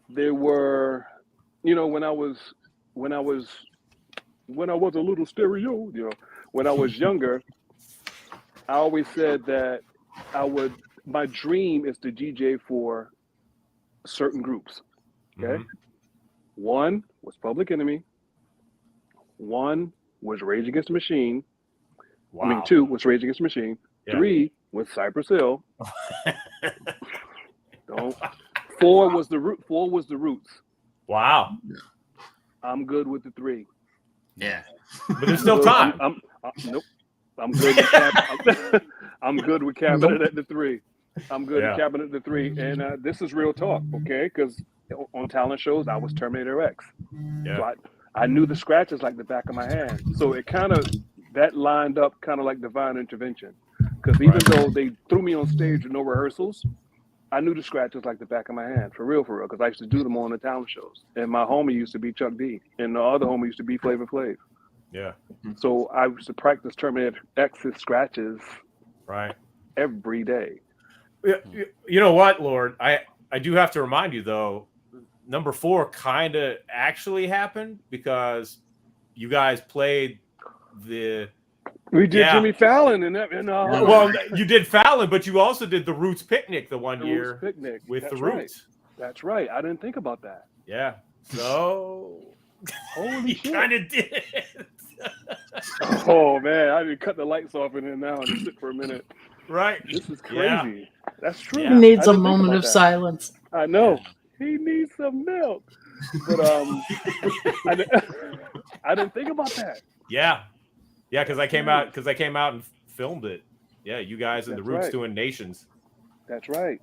S1: there were, when I was a little stereo, when I was younger, I always said that my dream is to DJ for certain groups. Okay.
S2: Mhm.
S1: One was Public Enemy. One was Rage Against the Machine.
S2: Wow.
S1: I mean, two was Rage Against the Machine.
S2: Yeah.
S1: Three was Cypress Hill. Four was the Roots.
S2: Wow.
S1: I'm good with the three.
S5: Yeah.
S2: But there's still time.
S1: Nope. I'm good with I'm good with Cabinet at the three. I'm good with Cabinet at the three. And this is real talk, okay? Because on talent shows, I was Terminator X.
S2: Yeah.
S1: So I knew the scratches like the back of my hand. So it that lined up kind of like divine intervention. Because even though they threw me on stage with no rehearsals, I knew the scratches like the back of my hand, for real, because I used to do them on the talent shows. And my homie used to be Chuck D, and the other homie used to be Flavor Flav.
S2: Yeah.
S1: So I used to practice Terminator X's scratches every day.
S2: You know what, Lord? I do have to remind you, though, number 4 kind of actually happened because you guys played the...
S1: We did Jimmy Fallon
S2: well, you did Fallon, but you also did the Roots Picnic the year
S1: picnic.
S2: with
S1: That's
S2: the Roots.
S1: Right. That's right. I didn't think about that.
S2: Yeah. So
S1: holy shit.
S2: Kind of did.
S1: Oh man, I didn't cut the lights off in here now and just sit for a minute.
S2: Right.
S1: This is crazy.
S2: Yeah.
S1: That's true.
S4: He needs a moment of silence.
S1: I know. He needs some milk. But I didn't think about that.
S2: Yeah. Yeah, because I came out and filmed it. Yeah, you guys and the Roots doing Nations.
S1: That's right.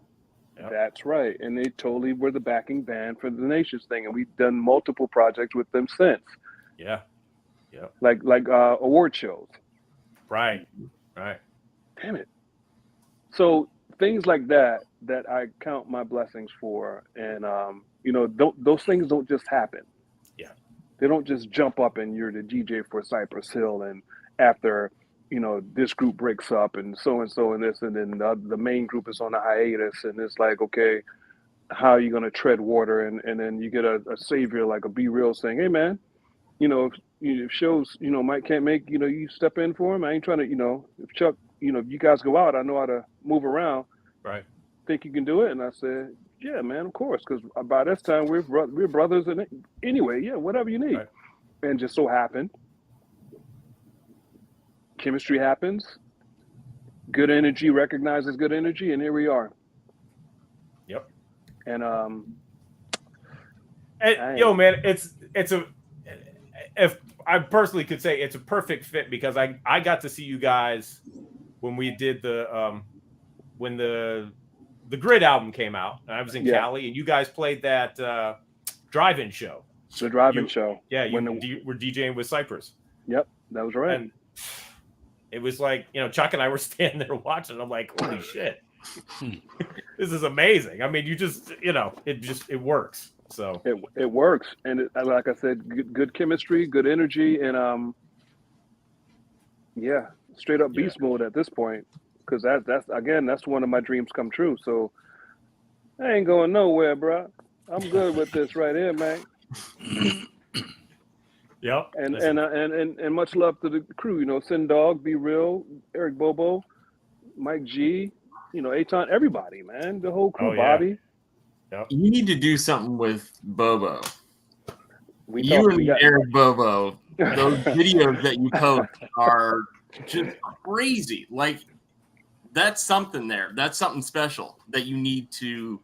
S2: Yep.
S1: That's right. And they totally were the backing band for the Nations thing, and we've done multiple projects with them since.
S2: Yeah. Yeah.
S1: Like award shows.
S2: Right.
S1: Damn it. So things like that I count my blessings for, and those things don't just happen.
S2: Yeah.
S1: They don't just jump up and you're the DJ for Cypress Hill, and after this group breaks up and so and this, and then the main group is on a hiatus, and it's like, okay, how are you going to tread water? And then you get a savior like a Be Real saying, hey man, if shows Mike can't make, you step in for him. I ain't trying to, if Chuck, if you guys go out, I know how to move around.
S2: Right.
S1: Think you can do it? And I said, yeah, man, of course, because by this time we're brothers, and anyway, yeah, whatever you need. Right. And just so happened, chemistry happens, good energy recognizes good energy, and here we are.
S2: Yep.
S1: And
S2: yo, man, if I personally could say it's a perfect fit, because I got to see you guys when we did when the Grid album came out, and I was in Cali, and you guys played that drive-in show.
S1: The drive-in show.
S2: Yeah, you were DJing with Cypress.
S1: Yep, that was right.
S2: And it was like, Chuck and I were standing there watching. I'm like, holy shit, this is amazing. I mean, you just, it works. So
S1: it works, and like I said, good chemistry, good energy, and straight up beast mode at this point. Because that's one of my dreams come true. So I ain't going nowhere, bro. I'm good with this right here, man.
S2: Yep.
S1: And much love to the crew. Sin Dog, Be Real, Eric Bobo, Mike G, Aton, everybody, man. The whole crew, Bobby.
S2: Yep.
S5: You need to do something with Bobo. Eric Bobo. Those videos that you post are just crazy. Like, that's something there. That's something special that you need to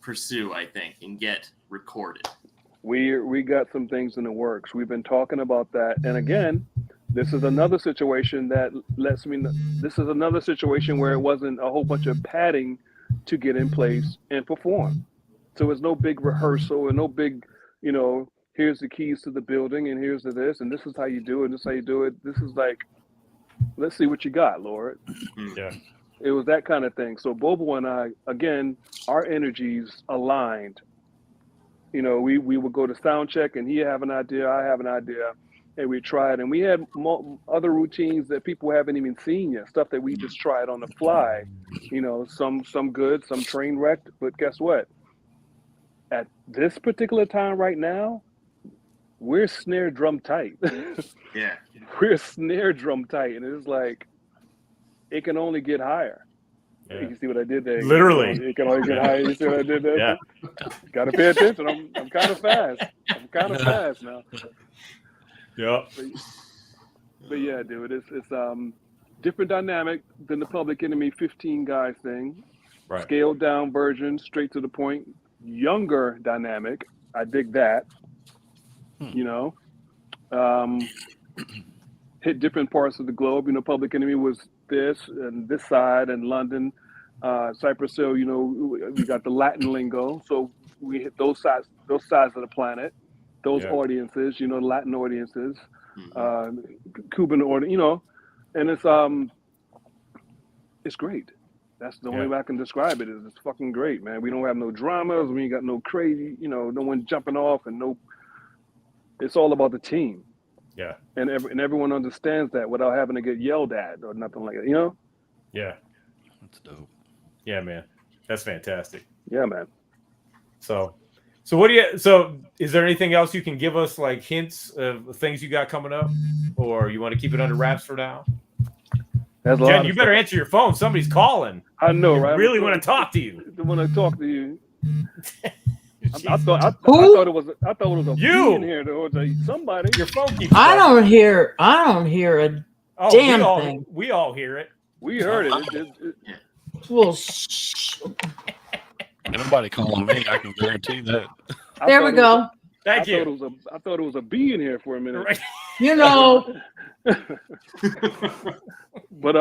S5: pursue, I think, and get recorded.
S1: We got some things in the works. We've been talking about that. And again, this is another situation that lets me know. This is another situation where it wasn't a whole bunch of padding to get in place and perform. So it's no big rehearsal and no big, here's the keys to the building and here's the this and this is how you do it, this is how you do it. This is like, let's see what you got, Lord.
S2: Yeah.
S1: It was that kind of thing. So Bobo and I, again, our energies aligned. We would go to sound check and he have an idea, I have an idea. and we tried, and we had other routines that people haven't even seen yet, stuff that we just tried on the fly. You know, some good, some train wrecked, but guess what? At this particular time right now, we're snare drum tight.
S5: Yeah.
S1: We're snare drum tight, and it's like it can only get higher.
S2: Yeah.
S1: You see what I did there?
S2: Literally.
S1: It can only get higher. You see what I did there?
S2: Yeah.
S1: Got to pay attention. I'm kind of fast. I'm kind of fast now.
S2: Yep.
S1: But yeah, dude, it's different dynamic than the Public Enemy 15 guy thing.
S2: Right.
S1: Scaled down version, straight to the point. Younger dynamic. I dig that. You know, hit different parts of the globe. You know, Public Enemy was this and this side and London, Cypress Hill. You know, we got the Latin lingo, so we hit those sides of the planet, those audiences. You know, Latin audiences, Cuban audience. You know, and it's great. That's the only way I can describe it. Is it's fucking great, man. We don't have no dramas. We ain't got no crazy. You know, no one jumping off and no. It's all about the team.
S2: Yeah.
S1: And everyone understands that without having to get yelled at or nothing like that, you know?
S2: Yeah.
S3: That's dope.
S2: Yeah, man. That's fantastic.
S1: Yeah, man.
S2: So what do you, so is there anything else you can give us, like hints of things you got coming up, or you want to keep it under wraps for now? Jen, you better answer your phone. Somebody's calling.
S1: I know, right?
S2: I really want to talk to you.
S1: I want to talk to you. I thought it was a
S2: you
S1: in here or somebody.
S2: Your phone keeps.
S4: I don't hear a damn thing.
S2: We all hear it.
S1: We heard it.
S4: Well,
S3: Nobody calling me. I can guarantee that.
S4: There we go.
S2: Thank you.
S1: I thought it was a bee in here for a minute.
S2: Right.
S4: You know.
S1: But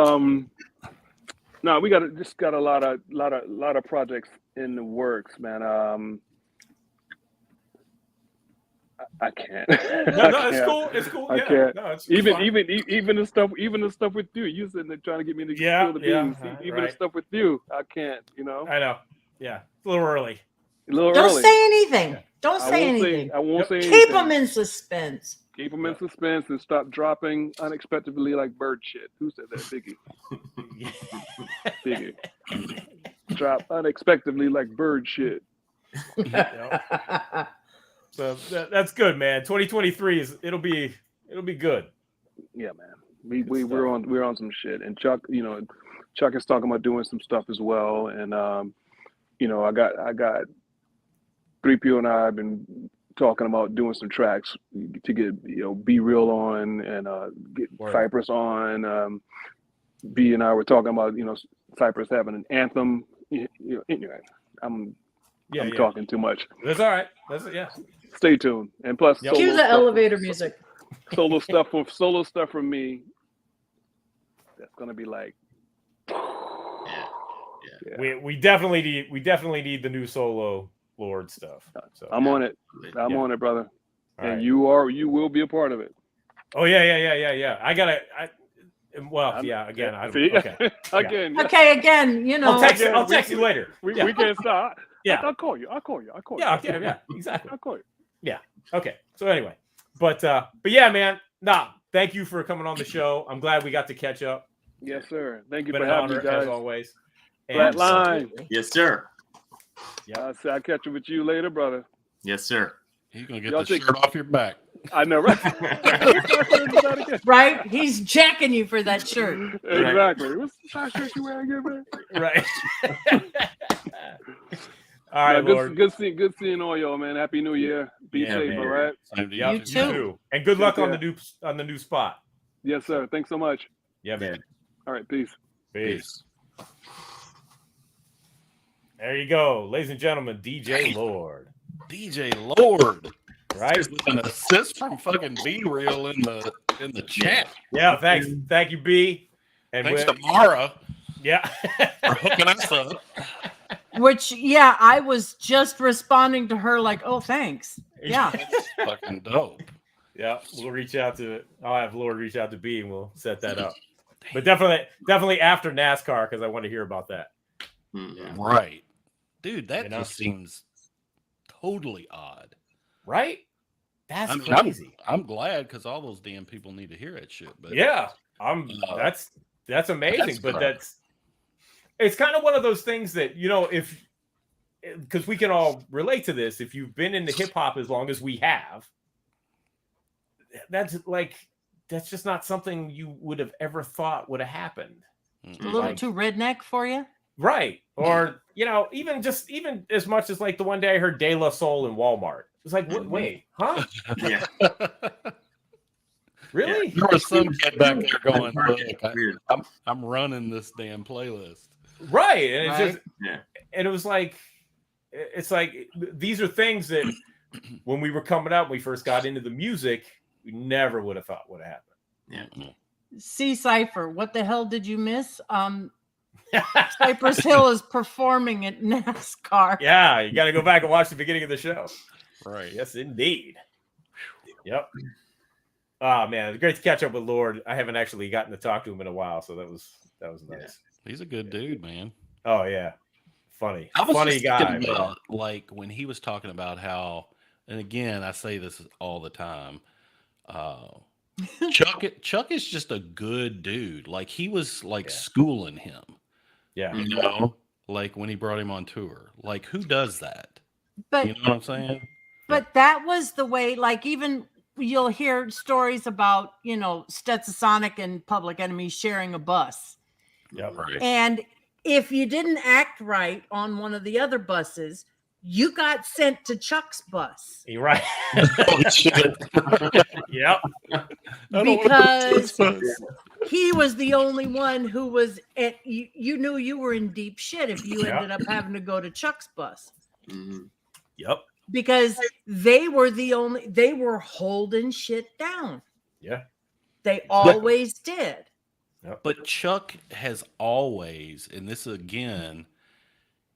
S1: no, we got a lot of projects in the works, man. I can't.
S2: No, it's cool. It's cool.
S1: I
S2: Yeah.
S1: can't.
S2: No, it's
S1: even
S2: fun.
S1: the stuff with you. You sitting there trying to get me to
S2: Yeah,
S1: spill the beans.
S2: yeah,
S1: Even
S2: right.
S1: the stuff with you, I can't. You know.
S2: I know. Yeah, it's a little early.
S1: A little
S4: Don't
S1: early.
S4: say anything. Don't
S1: I
S4: say
S1: won't
S4: anything.
S1: I won't say
S4: Keep
S1: anything.
S4: them in suspense.
S1: Keep them in suspense and stop dropping unexpectedly like bird shit. Who said that? Biggie. Drop unexpectedly like bird shit.
S2: So that's good, man. 2023 it'll be good.
S1: Yeah, man. We're on some shit. And Chuck is talking about doing some stuff as well. And I got 3PO and I have been talking about doing some tracks to get Be Real on and get Cypress on. B and I were talking about Cypress having an anthem. Anyway, I'm talking too much.
S2: That's all right.
S1: Stay tuned. And plus,
S4: Cue the elevator music.
S1: Solo stuff from me. That's gonna be like.
S5: Yeah.
S2: We definitely need the new solo Lord stuff. So
S1: I'm on it. I'm on it, brother.
S2: All
S1: and
S2: right.
S1: you will be a part of it.
S2: Oh yeah. Again.
S1: Again.
S4: Okay, again,
S2: I'll text you later.
S1: We can't stop.
S2: Yeah.
S1: I'll call you.
S2: Yeah, exactly.
S1: I'll call you.
S2: Yeah. Okay. So anyway, but yeah, man. Nah, thank you for coming on the show. I'm glad we got to catch up.
S1: Yes, sir. Thank you
S2: Been
S1: for
S2: an
S1: having me,
S2: honor
S1: guys.
S2: as always.
S1: Flatline.
S5: Yes, sir.
S1: Yeah, I'll catch up with you later, brother.
S5: Yes, sir.
S3: You're gonna get the shirt off your back.
S1: I know, right?
S4: Right? He's jacking you for that shirt.
S1: Exactly. What's the size shirt you wearing again, man?
S2: Right. All right, Lord.
S1: Good seeing all y'all, man. Happy New Year. Be safe,
S5: man.
S1: all right?
S4: You too.
S2: And good luck on the new spot.
S1: Yes, sir. Thanks so much.
S2: Yeah, man.
S1: All right, peace.
S2: Peace. There you go, ladies and gentlemen. DJ Lord.
S3: DJ Lord.
S2: Right?
S3: With an assist from fucking B Real in the chat.
S2: Yeah, thanks. Thank you, B. And
S3: thanks to Mara.
S2: Yeah.
S3: For hooking us up.
S4: Which, yeah, I was just responding to her like, oh, thanks. Yeah.
S3: That's fucking dope.
S2: Yeah, we'll reach out to I'll have Lord reach out to B and we'll set that up. But definitely after NASCAR, because I want to hear about that.
S3: Right. Dude, that just seems totally odd.
S2: Right? That's
S3: I mean,
S2: crazy.
S3: I'm glad because all those damn people need to hear that shit. But
S2: Yeah, that's amazing. It's kind of one of those things that, you know, because we can all relate to this. If you've been into hip hop as long as we have, that's just not something you would have ever thought would have happened.
S4: A little too redneck for you,
S2: right? Or you know, even as much as like the one day I heard De La Soul in Walmart. It's like, wait, huh?
S5: Yeah.
S2: Really?
S3: There was some kid back there going, "Look, I'm running this damn playlist."
S2: Right, and it's just
S5: Yeah.
S2: and it was like, it's like these are things that when we were coming up, we first got into the music, we never would have thought would have happened.
S5: Yeah.
S4: C Cypher. What the hell did you miss? Cypress Hill is performing at NASCAR.
S2: Yeah, you got to go back and watch the beginning of the show.
S3: Right.
S2: Yes, indeed. Yep. Oh man, it's great to catch up with Lord. I haven't actually gotten to talk to him in a while, so that was nice.
S5: Yeah.
S3: He's a good dude, man.
S2: Oh yeah, funny
S3: Funny
S2: guy.
S3: About, like when he was talking about how, and again, I say this all the time. Chuck is just a good dude. Like he was like schooling him.
S2: Yeah.
S3: You know, like when he brought him on tour. Like who does that?
S4: But
S3: you know what I'm saying?
S4: But that was the way, like, even you'll hear stories about, you know, Stetsasonic and Public Enemy sharing a bus.
S2: Yep.
S3: Right.
S4: And if you didn't act right on one of the other buses, you got sent to Chuck's bus.
S2: You're right.
S3: Oh, shit.
S2: Yep.
S4: Because he was the only one who was at, you knew you were in deep shit if you ended up having to go to Chuck's bus.
S5: Mm-hmm.
S2: Yep.
S4: Because they were holding shit down.
S2: Yeah.
S4: They always did.
S2: Yep.
S3: But Chuck has always, and this again,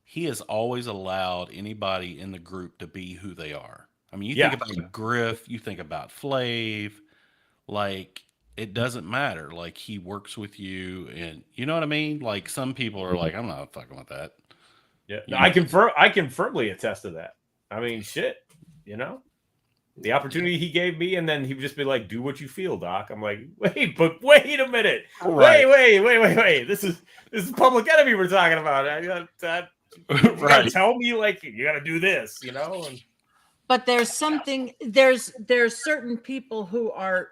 S3: he has always allowed anybody in the group to be who they are. I mean, you think about Griff, you think about Flav, like it doesn't matter. Like he works with you, and you know what I mean. Like some people are like, I'm not fucking with that.
S2: Yeah, no, I can firmly attest to that. I mean, shit, you know, the opportunity he gave me, and then he would just be like, "Do what you feel, Doc." I'm like, wait a minute,
S3: Right.
S2: wait. This is Public Enemy we're talking about. You gotta tell me, like, you gotta do this, you know.
S4: But there's something. There's certain people who are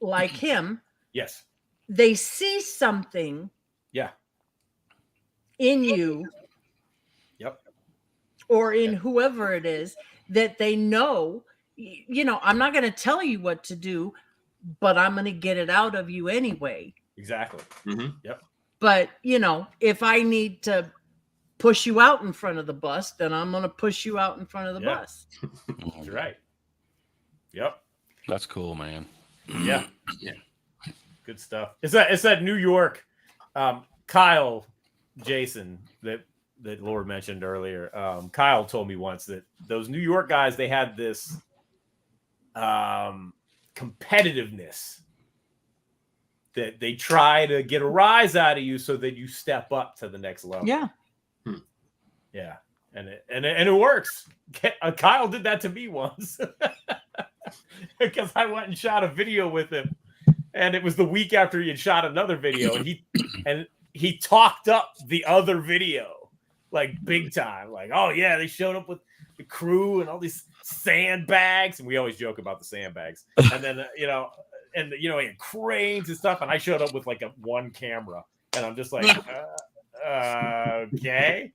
S4: like him.
S2: Yes.
S4: They see something.
S2: Yeah.
S4: In you.
S2: Yep.
S4: Or in whoever it is that they know, you know, I'm not going to tell you what to do, but I'm going to get it out of you anyway.
S2: Exactly.
S5: Mm-hmm.
S2: Yep.
S4: But, you know, if I need to push you out in front of the bus, then I'm going to push you out in front of the bus.
S2: That's right. Yep.
S3: That's cool, man.
S2: Yeah. Yeah. Good stuff. It's that New York Kyle Jason that Lord mentioned earlier. Kyle told me once that those New York guys, they had this competitiveness that they try to get a rise out of you so that you step up to the next level.
S4: Yeah.
S2: Yeah. And it works. Kyle did that to me once because I went and shot a video with him, and it was the week after he had shot another video, and he talked up the other video. Like big time, like, oh yeah, they showed up with the crew and all these sandbags, and we always joke about the sandbags. And then he had cranes and stuff, and I showed up with like one camera, and I'm just like, okay,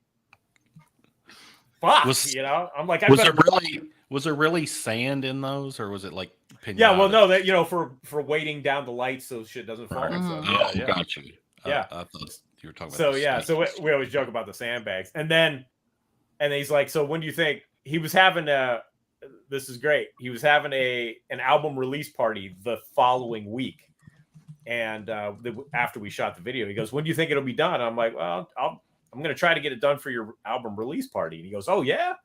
S2: fuck, I'm like,
S3: was there really sand in those, or was it like pinata?
S2: Yeah, well, no, that for weighting down the lights so shit doesn't fall.
S4: Mm-hmm.
S2: So,
S3: got you.
S2: Yeah,
S3: I thought you were talking
S2: So
S3: about.
S2: so we always joke about the sandbags, and he's like, so when do you think he was having this is great. He was having an album release party the following week, and after we shot the video, he goes, "When do you think it'll be done?" I'm like, "Well, I'm going to try to get it done for your album release party." And he goes, "Oh yeah,"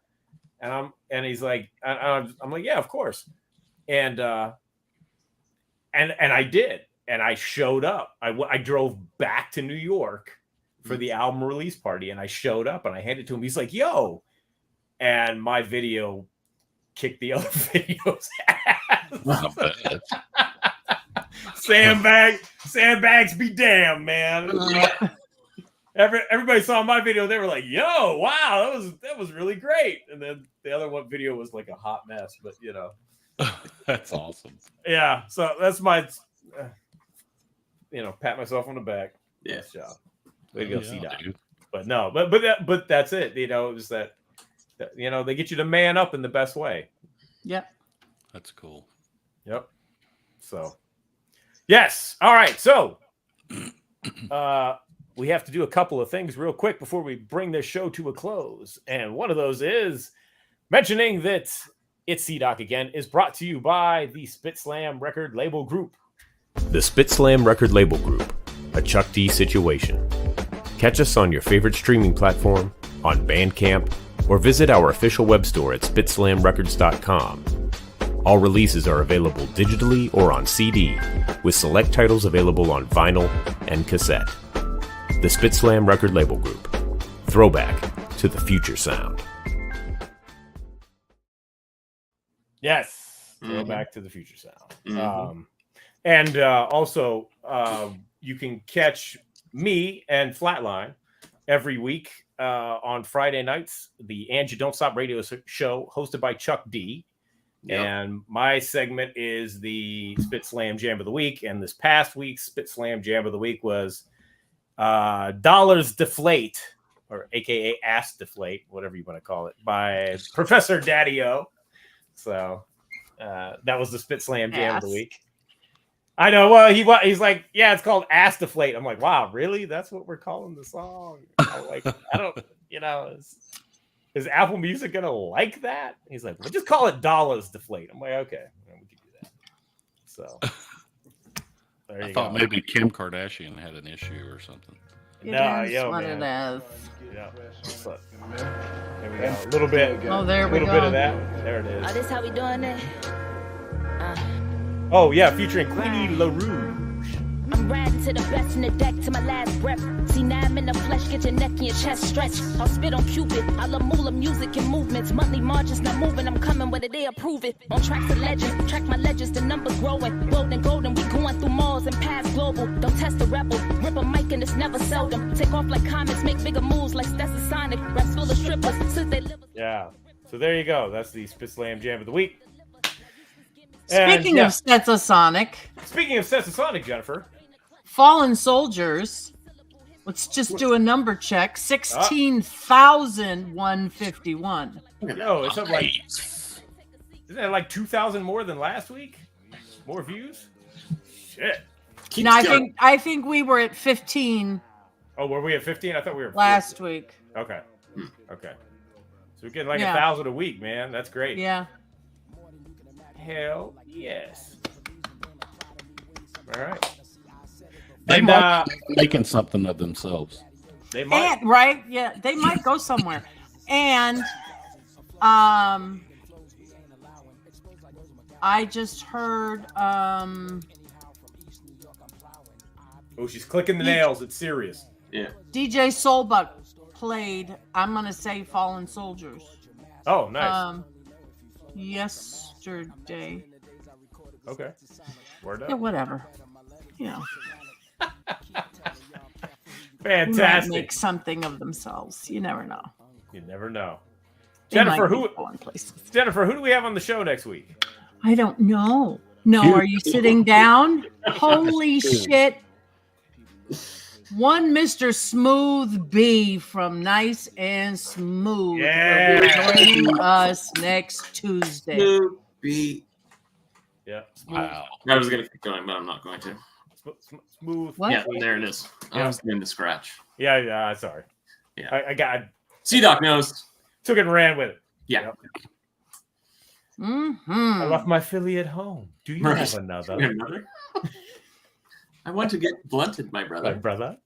S2: and he's like, I'm like, "Yeah, of course," and I did. And I showed up. I drove back to New York for the album release party, and I showed up and I handed it to him. He's like, "Yo," and my video kicked the other video's
S3: Not bad.
S2: Sandbags be damned, man. Everybody saw my video. They were like, "Yo, wow, that was really great." And then the other one video was like a hot mess. But
S3: That's awesome.
S2: yeah. So that's my, pat myself on the back.
S5: Yeah.
S2: Nice job. Way to go, C-Dot.
S3: Dude.
S2: But no, but that's it. It was that they get you to man up in the best way.
S4: Yep.
S3: That's cool.
S2: Yep. So, yes. All right. So, we have to do a couple of things real quick before we bring this show to a close. And one of those is mentioning that It's C-Doc Again is brought to you by the Spit Slam Record Label Group. The Spit Slam Record Label Group, a Chuck D situation. Catch us on your favorite streaming platform, on Bandcamp, or visit our official web store at spitslamrecords.com. All releases are available digitally or on CD, with select titles available on vinyl and cassette. The Spit Slam Record Label Group. Throwback to the future sound. Yes. Throwback to the future sound. Also, you can catch me and Flatline every week on Friday nights. The And You Don't Stop radio show hosted by Chuck D. Yep. And my segment is the Spit Slam Jam of the Week. And this past week's Spit Slam Jam of the Week was Dollars Deflate, or AKA Ass Deflate, whatever you want to call it, by Professor Daddy-O. So that was the Spit Slam Jam of the Week. I know. Well, he's like, yeah, it's called Ass Deflate. I'm like, wow, really? That's what we're calling the song? I'm like, I don't, is Apple Music gonna like that? He's like, well, just call it Dollars Deflate. I'm like, okay, we can do that. So there you go.
S3: I thought maybe Kim Kardashian had an issue or something.
S4: It
S2: No,
S4: is
S2: yo,
S4: what
S2: man.
S4: it is.
S2: Yeah. There we go. A little bit.
S4: Oh, there
S2: A
S4: we
S2: little
S4: go.
S2: bit of that. There it is.
S6: Oh, this how we doing it?
S2: Oh yeah, featuring Queenie LaRouge.
S6: I'm riding to the best in the deck to my last breath. See, now I'm in the flesh, get your neck and your chest stretched. I'll spit on Cupid, I love moolah music and movements. Monthly margins not moving, I'm coming whether they approve it. On tracks of legends, track my legends, the numbers growing. Golden, we going through malls and past global. Don't test the rebel, rip a mic and it's never seldom. Take off like comets, make bigger moves like Stetsasonic. Raps full of strippers, since they live.
S2: Yeah. So there you go. That's the Spit Slam Jam of the Week.
S4: Speaking of Stetsasonic,
S2: Jennifer.
S4: Fallen Soldiers. Let's just do a number check. 16,151.
S2: Yo, it's up like, isn't that like 2,000 more than last week? More views? Shit.
S4: No, I think we were at 15
S2: Oh, were we at 15? I thought we were
S4: last week.
S2: Okay. Okay. So we're getting like 1,000 a week, man. That's great.
S4: Yeah.
S2: Hell yes. All right.
S3: They might be making something of themselves.
S2: They might.
S4: And, right? Yeah, they might go somewhere. And I just heard
S2: Oh, she's clicking the nails. It's serious.
S5: Yeah.
S4: DJ Soulbuck played, I'm gonna say, Fallen Soldiers.
S2: Oh, nice.
S4: Yesterday.
S2: Okay. Word up.
S4: Yeah, whatever. They might
S2: Fantastic.
S4: make something of themselves. You never know.
S2: You never know.
S4: They
S2: Jennifer,
S4: might be
S2: who
S4: going places.
S2: do we have on the show next week?
S4: I don't know. No, are you sitting down? Holy shit. One Mr. Smooth B from Nice and Smooth will be joining us next Tuesday.
S5: B.
S2: Yeah.
S3: Wow.
S5: I was going to keep going, but I'm not going to.
S2: Smooth.
S4: What?
S5: Yeah, there it is. I was doing the scratch.
S2: Yeah. Sorry.
S5: Yeah.
S2: I got.
S5: C-Doc knows.
S2: Took it and ran with it.
S5: Yeah.
S2: Yep.
S4: Mm-hmm.
S2: I left my Philly at home. Do you have another?
S5: Another? I want to get blunted, my
S2: My
S5: brother.
S2: brother.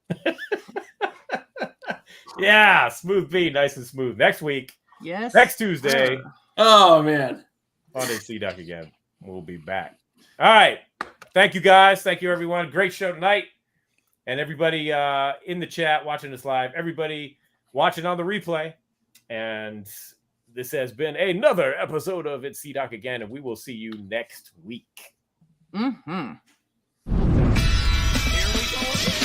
S2: Yeah, Smooth B, nice and smooth. Next week,
S4: Yes.
S2: next Tuesday,
S5: Oh, man.
S2: on C-Doc again. We'll be back. All right. Thank you, guys. Thank you, everyone. Great show tonight. And everybody in the chat watching us live, everybody watching on the replay. And this has been another episode of It's C-Doc again, and we will see you next week.
S4: Mm-hmm.
S6: Here we go again.